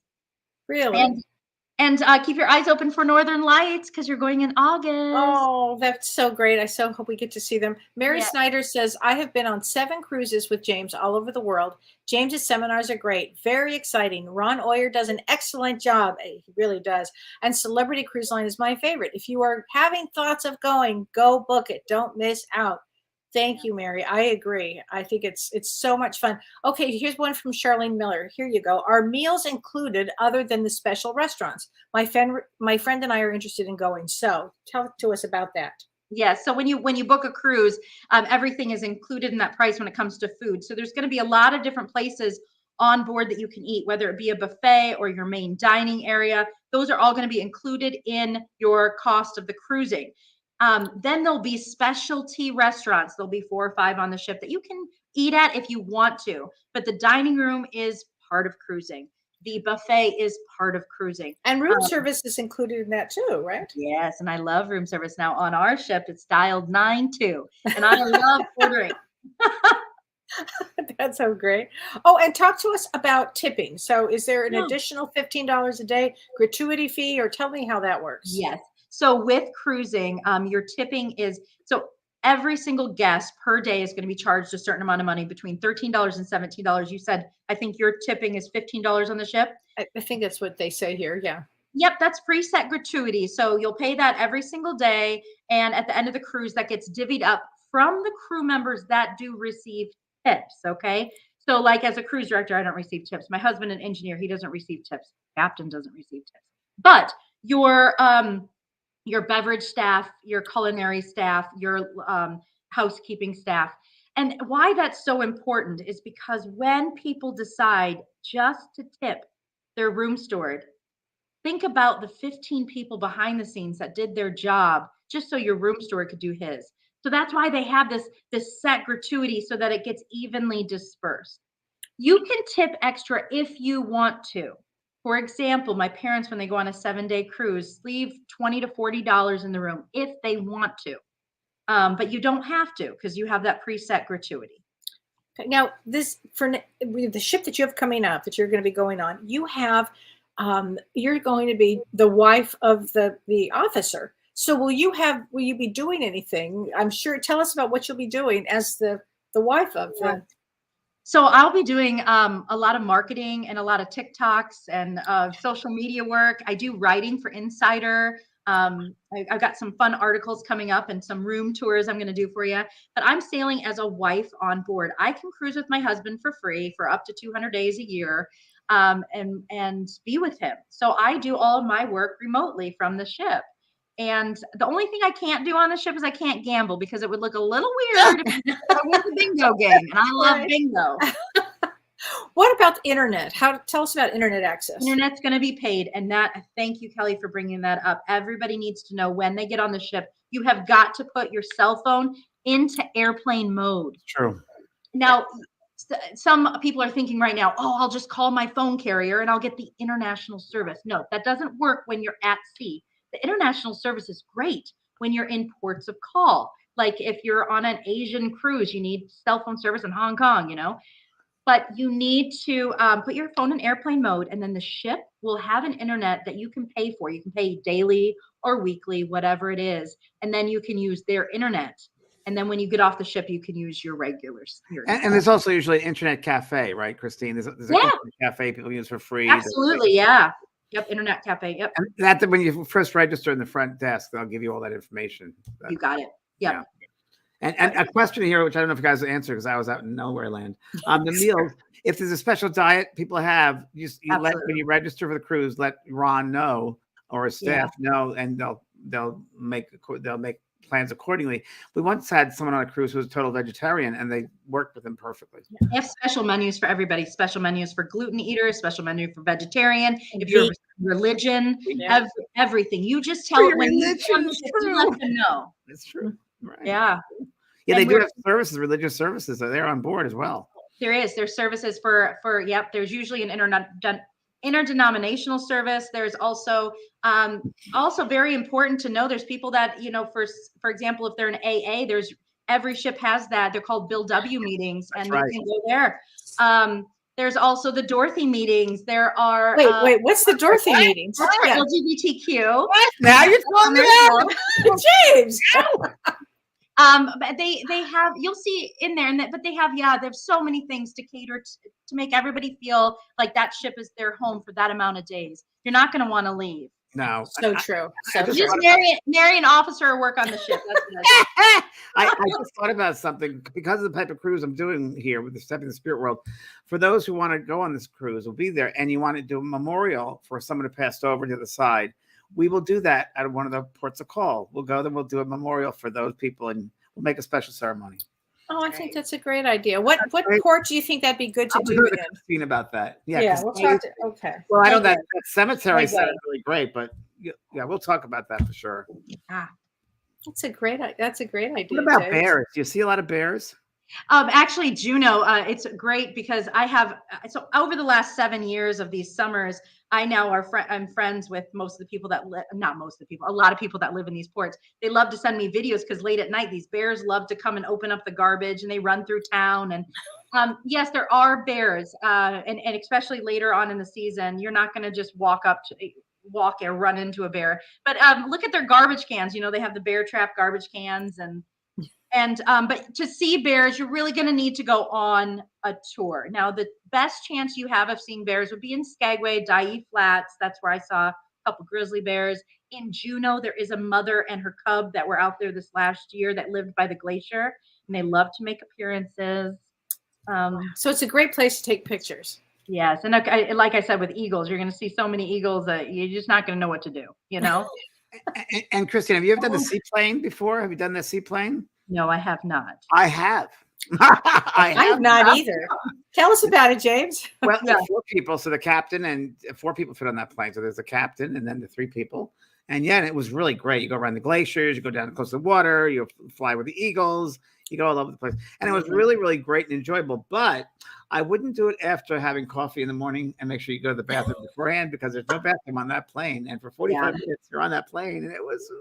And keep your eyes open for Northern Lights because you're going in August. Oh, that's so great. I so hope we get to see them. Mary Snyder says, "I have been on 7 cruises with James all over the world. James's seminars are great. Very exciting. Ron Oyer does an excellent job." He really does. "And Celebrity Cruise Line is my favorite. If you are having thoughts of going, go book it. Don't miss out." Thank you, Mary. I agree. I think it's so much fun. Okay, here's one from Charlene Miller. Here you go. "Are meals included other than the special restaurants? My friend and I are interested in going. So tell to us about that." Yeah. So when you book a cruise, everything is included in that price when it comes to food. So there's going to be a lot of different places on board that you can eat, whether it be a buffet or your main dining area. Those are all going to be included in your cost of the cruising. Then there'll be specialty restaurants. There'll be 4 or 5 on the ship that you can eat at if you want to. But the dining room is part of cruising. The buffet is part of cruising. And room service is included in that too, right? Yes, and I love room service. Now on our ship, it's dialed 92, and I love ordering. That's so great. Oh, and talk to us about tipping. So is there an additional $15 a day gratuity fee, or tell me how that works? Yes. So with cruising, your tipping is, so every single guest per day is going to be charged a certain amount of money, between $13 and $17. You said, I think your tipping is $15 on the ship. I think that's what they say here. Yeah. Yep, that's preset gratuity. So you'll pay that every single day. And at the end of the cruise, that gets divvied up from the crew members that do receive tips. Okay. So like as a cruise director, I don't receive tips. My husband, an engineer, he doesn't receive tips. Captain doesn't receive tips. But your beverage staff, your culinary staff, your housekeeping staff. And why that's so important is because when people decide just to tip their room steward, think about the 15 people behind the scenes that did their job just so your room steward could do his. So that's why they have this set gratuity so that it gets evenly dispersed. You can tip extra if you want to. For example, my parents, when they go on a 7-day cruise, leave $20 to $40 in the room if they want to. But you don't have to because you have that preset gratuity. Now, this for the ship that you have coming up that you're going to be going on, you have you're going to be the wife of the officer. So will you be doing anything? I'm sure. Tell us about what you'll be doing as the wife of the. So I'll be doing a lot of marketing and a lot of TikToks and social media work. I do writing for Insider. I've got some fun articles coming up and some room tours I'm going to do for you. But I'm sailing as a wife on board. I can cruise with my husband for free for up to 200 days a year and be with him. So I do all of my work remotely from the ship. And the only thing I can't do on the ship is I can't gamble because it would look a little weird if I went to bingo game, and I love bingo. What about the internet? Tell us about internet access. Internet's going to be paid, and thank you, Kelly, for bringing that up. Everybody needs to know when they get on the ship, you have got to put your cell phone into airplane mode. True. Now, some people are thinking right now, oh, I'll just call my phone carrier and I'll get the international service. No, that doesn't work when you're at sea. The international service is great when you're in ports of call. Like if you're on an Asian cruise, you need cell phone service in Hong Kong, but you need to put your phone in airplane mode, and then the ship will have an internet that you can pay for. You can pay daily or weekly, whatever it is. And then you can use their internet. And then when you get off the ship, you can use your regulars. And there's also usually an internet cafe, right, Christine? There's an internet cafe people use for free. Absolutely, yeah. Yep, internet cafe. Yep. And that when you first register in the front desk, they'll give you all that information. You got it. Yep. Yeah. And a question here, which I don't know if you guys will answer because I was out in nowhere land. The meals, if there's a special diet people have, you let when you register for the cruise, let Ron know or his staff know, and they'll make plans accordingly. We once had someone on a cruise who was a total vegetarian, and they worked with him perfectly. They have special menus for everybody. Special menus for gluten eaters. Special menu for vegetarian. If you're religion, everything. You just tell it when you come. You let them know. That's true. Right. Yeah. Yeah, they do have services, religious services. So they're on board as well. There's services for there's usually an interdenominational service. There's also very important to know there's people that, for example, if they're an AA, every ship has that. They're called Bill W meetings, and you can go there. There's also the Dorothy meetings. There are wait, what's the Dorothy meetings? LGBTQ. What? Now you're calling me out, James. But they have, you'll see in there, but they have so many things to cater to make everybody feel like that ship is their home for that amount of days. You're not going to want to leave. No. So true. Just marry an officer or work on the ship. That's I just thought about something because of the type of cruise I'm doing here with the Stepping the Spirit World. For those who want to go on this cruise, we'll be there, and you want to do a memorial for someone who passed over to the side. We will do that at one of the ports of call. We'll go there, we'll do a memorial for those people, and we'll make a special ceremony. Oh, I think that's a great idea. What port do you think that'd be good to do? With Christine about that. Yeah, we'll talk to. Okay. Well, I know that cemetery sounds really great, but yeah, we'll talk about that for sure. That's a great idea. What about bears? Do you see a lot of bears? Actually, Juneau, it's great because I have, so over the last 7 years of these summers, I now I'm friends with most of the people that not most of the people, a lot of people that live in these ports. They love to send me videos because late at night, these bears love to come and open up the garbage, and they run through town. And yes, there are bears, and especially later on in the season, you're not going to just walk or run into a bear. But look at their garbage cans. They have the bear trap garbage cans, but to see bears, you're really going to need to go on a tour. Now, the best chance you have of seeing bears would be in Skagway, Dyea Flats. That's where I saw a couple grizzly bears. In Juneau, there is a mother and her cub that were out there this last year that lived by the glacier, and they love to make appearances. So it's a great place to take pictures. Yes, and like I said, with eagles, you're going to see so many eagles that you're just not going to know what to do, And Christine, have you ever done the seaplane before? Have you done the seaplane? No, I have not. I have. I have not either. Tell us about it, James. Well, there's 4 people, so the captain and 4 people fit on that plane. So there's a captain, and then the 3 people, And yeah, it was really great. You go around the glaciers, you go down close to the water, you fly with the eagles, you go all over the place. And it was really, really great and enjoyable. But I wouldn't do it after having coffee in the morning, and make sure you go to the bathroom beforehand, because there's no bathroom on that plane. And for 45 minutes, you're on that plane, and it was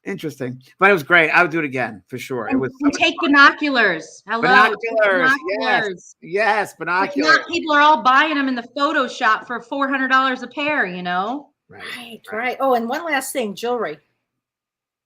interesting. But it was great. I would do it again for sure. It was and take binoculars. Hello. Binoculars. Yes, binoculars. People are all buying them in the photo shop for $400 a pair, you know? Right. Oh, and one last thing, jewelry.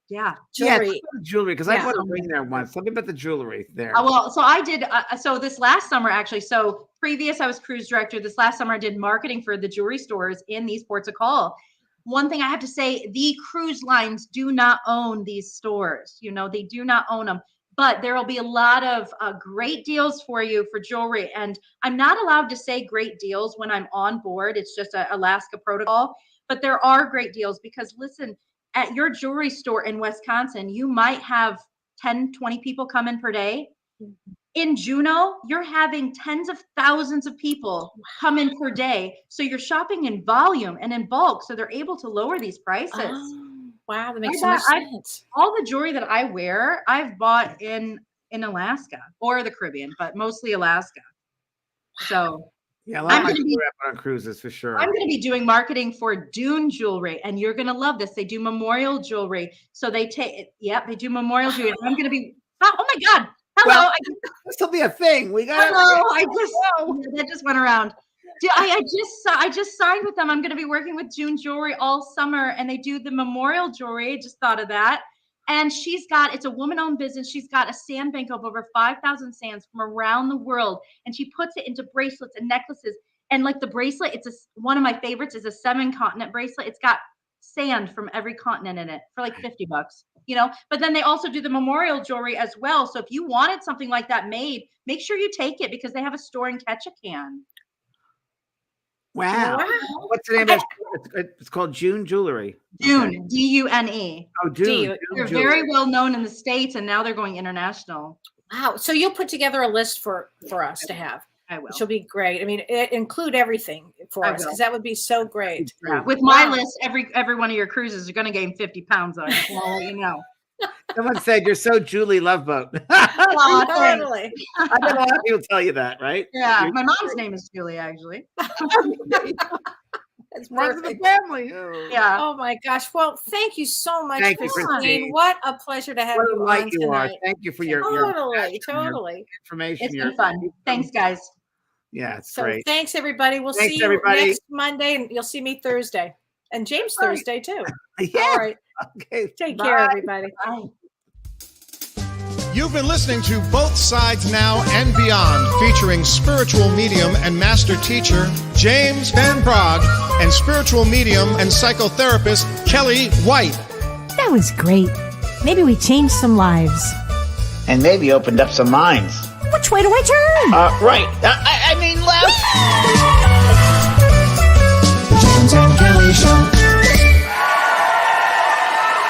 Yeah. Jewelry. Jewelry, because I bought a ring there once. Tell me about the jewelry there. Well, so I did. So this last summer, actually, so previous I was cruise director. This last summer I did marketing for the jewelry stores in these ports of call. One thing I have to say, the cruise lines do not own these stores. You know, they do not own them. But there will be a lot of great deals for you for jewelry. And I'm not allowed to say great deals when I'm on board. It's just a Alaska protocol. But there are great deals, because listen, at your jewelry store in Wisconsin, you might have 10, 20 people come in per day. In Juneau, you're having tens of thousands of people come in per day. So you're shopping in volume and in bulk. So they're able to lower these prices. Oh, wow, that makes so much sense. All the jewelry that I wear, I've bought in Alaska or the Caribbean, but mostly Alaska. So yeah, a lot of my jewelry on cruises for sure. I'm going to be doing marketing for Dune Jewelry, and you're going to love this. They do memorial jewelry. So they they do memorial jewelry. I'm going to be, oh my God. Hello. Well, this will be a thing. We got. Hello. That just went around. I just signed with them. I'm going to be working with Dune Jewelry all summer, and they do the memorial jewelry. I just thought of that. And it's a woman-owned business. She's got a sand bank of over 5,000 sands from around the world. And she puts it into bracelets and necklaces. And like the bracelet, one of my favorites is a 7-continent bracelet. It's got sand from every continent in it for like $50, you know? But then they also do the memorial jewelry as well. So if you wanted something like that made, make sure you take it, because they have a store in Ketchikan. Wow. What's the name of it? It's called June Jewelry. Dune, okay. Dune. Oh, Dune. They're very well known in the States, and now they're going international. Wow. So you'll put together a list for us to have. I will. Which will be great. I mean, include everything for us, because that would be so great. Yeah. With my list, every one of your cruises are going to gain 50 pounds on it. I'll let you know. Someone said you're so Julie Loveboat. Oh, totally. I know a lot of people tell you that, right? Yeah, my mom's name is Julie, actually. It's part of the family. Oh. Yeah. Oh my gosh. Well, thank you so much, Thank you, Christine. What a pleasure to have you on tonight. Thank you for your information. It's been fun. Thanks, guys. Yeah, it's great. Thanks, everybody. We'll see you next Monday, and you'll see me Thursday. And James Thursday, too. Yeah. All right. Okay. Take care, everybody. Bye. You've been listening to Both Sides Now and Beyond, featuring spiritual medium and master teacher James Van Praagh and spiritual medium and psychotherapist Kellee White. That was great. Maybe we changed some lives. And maybe opened up some minds. Which way do I turn? Right. I mean left.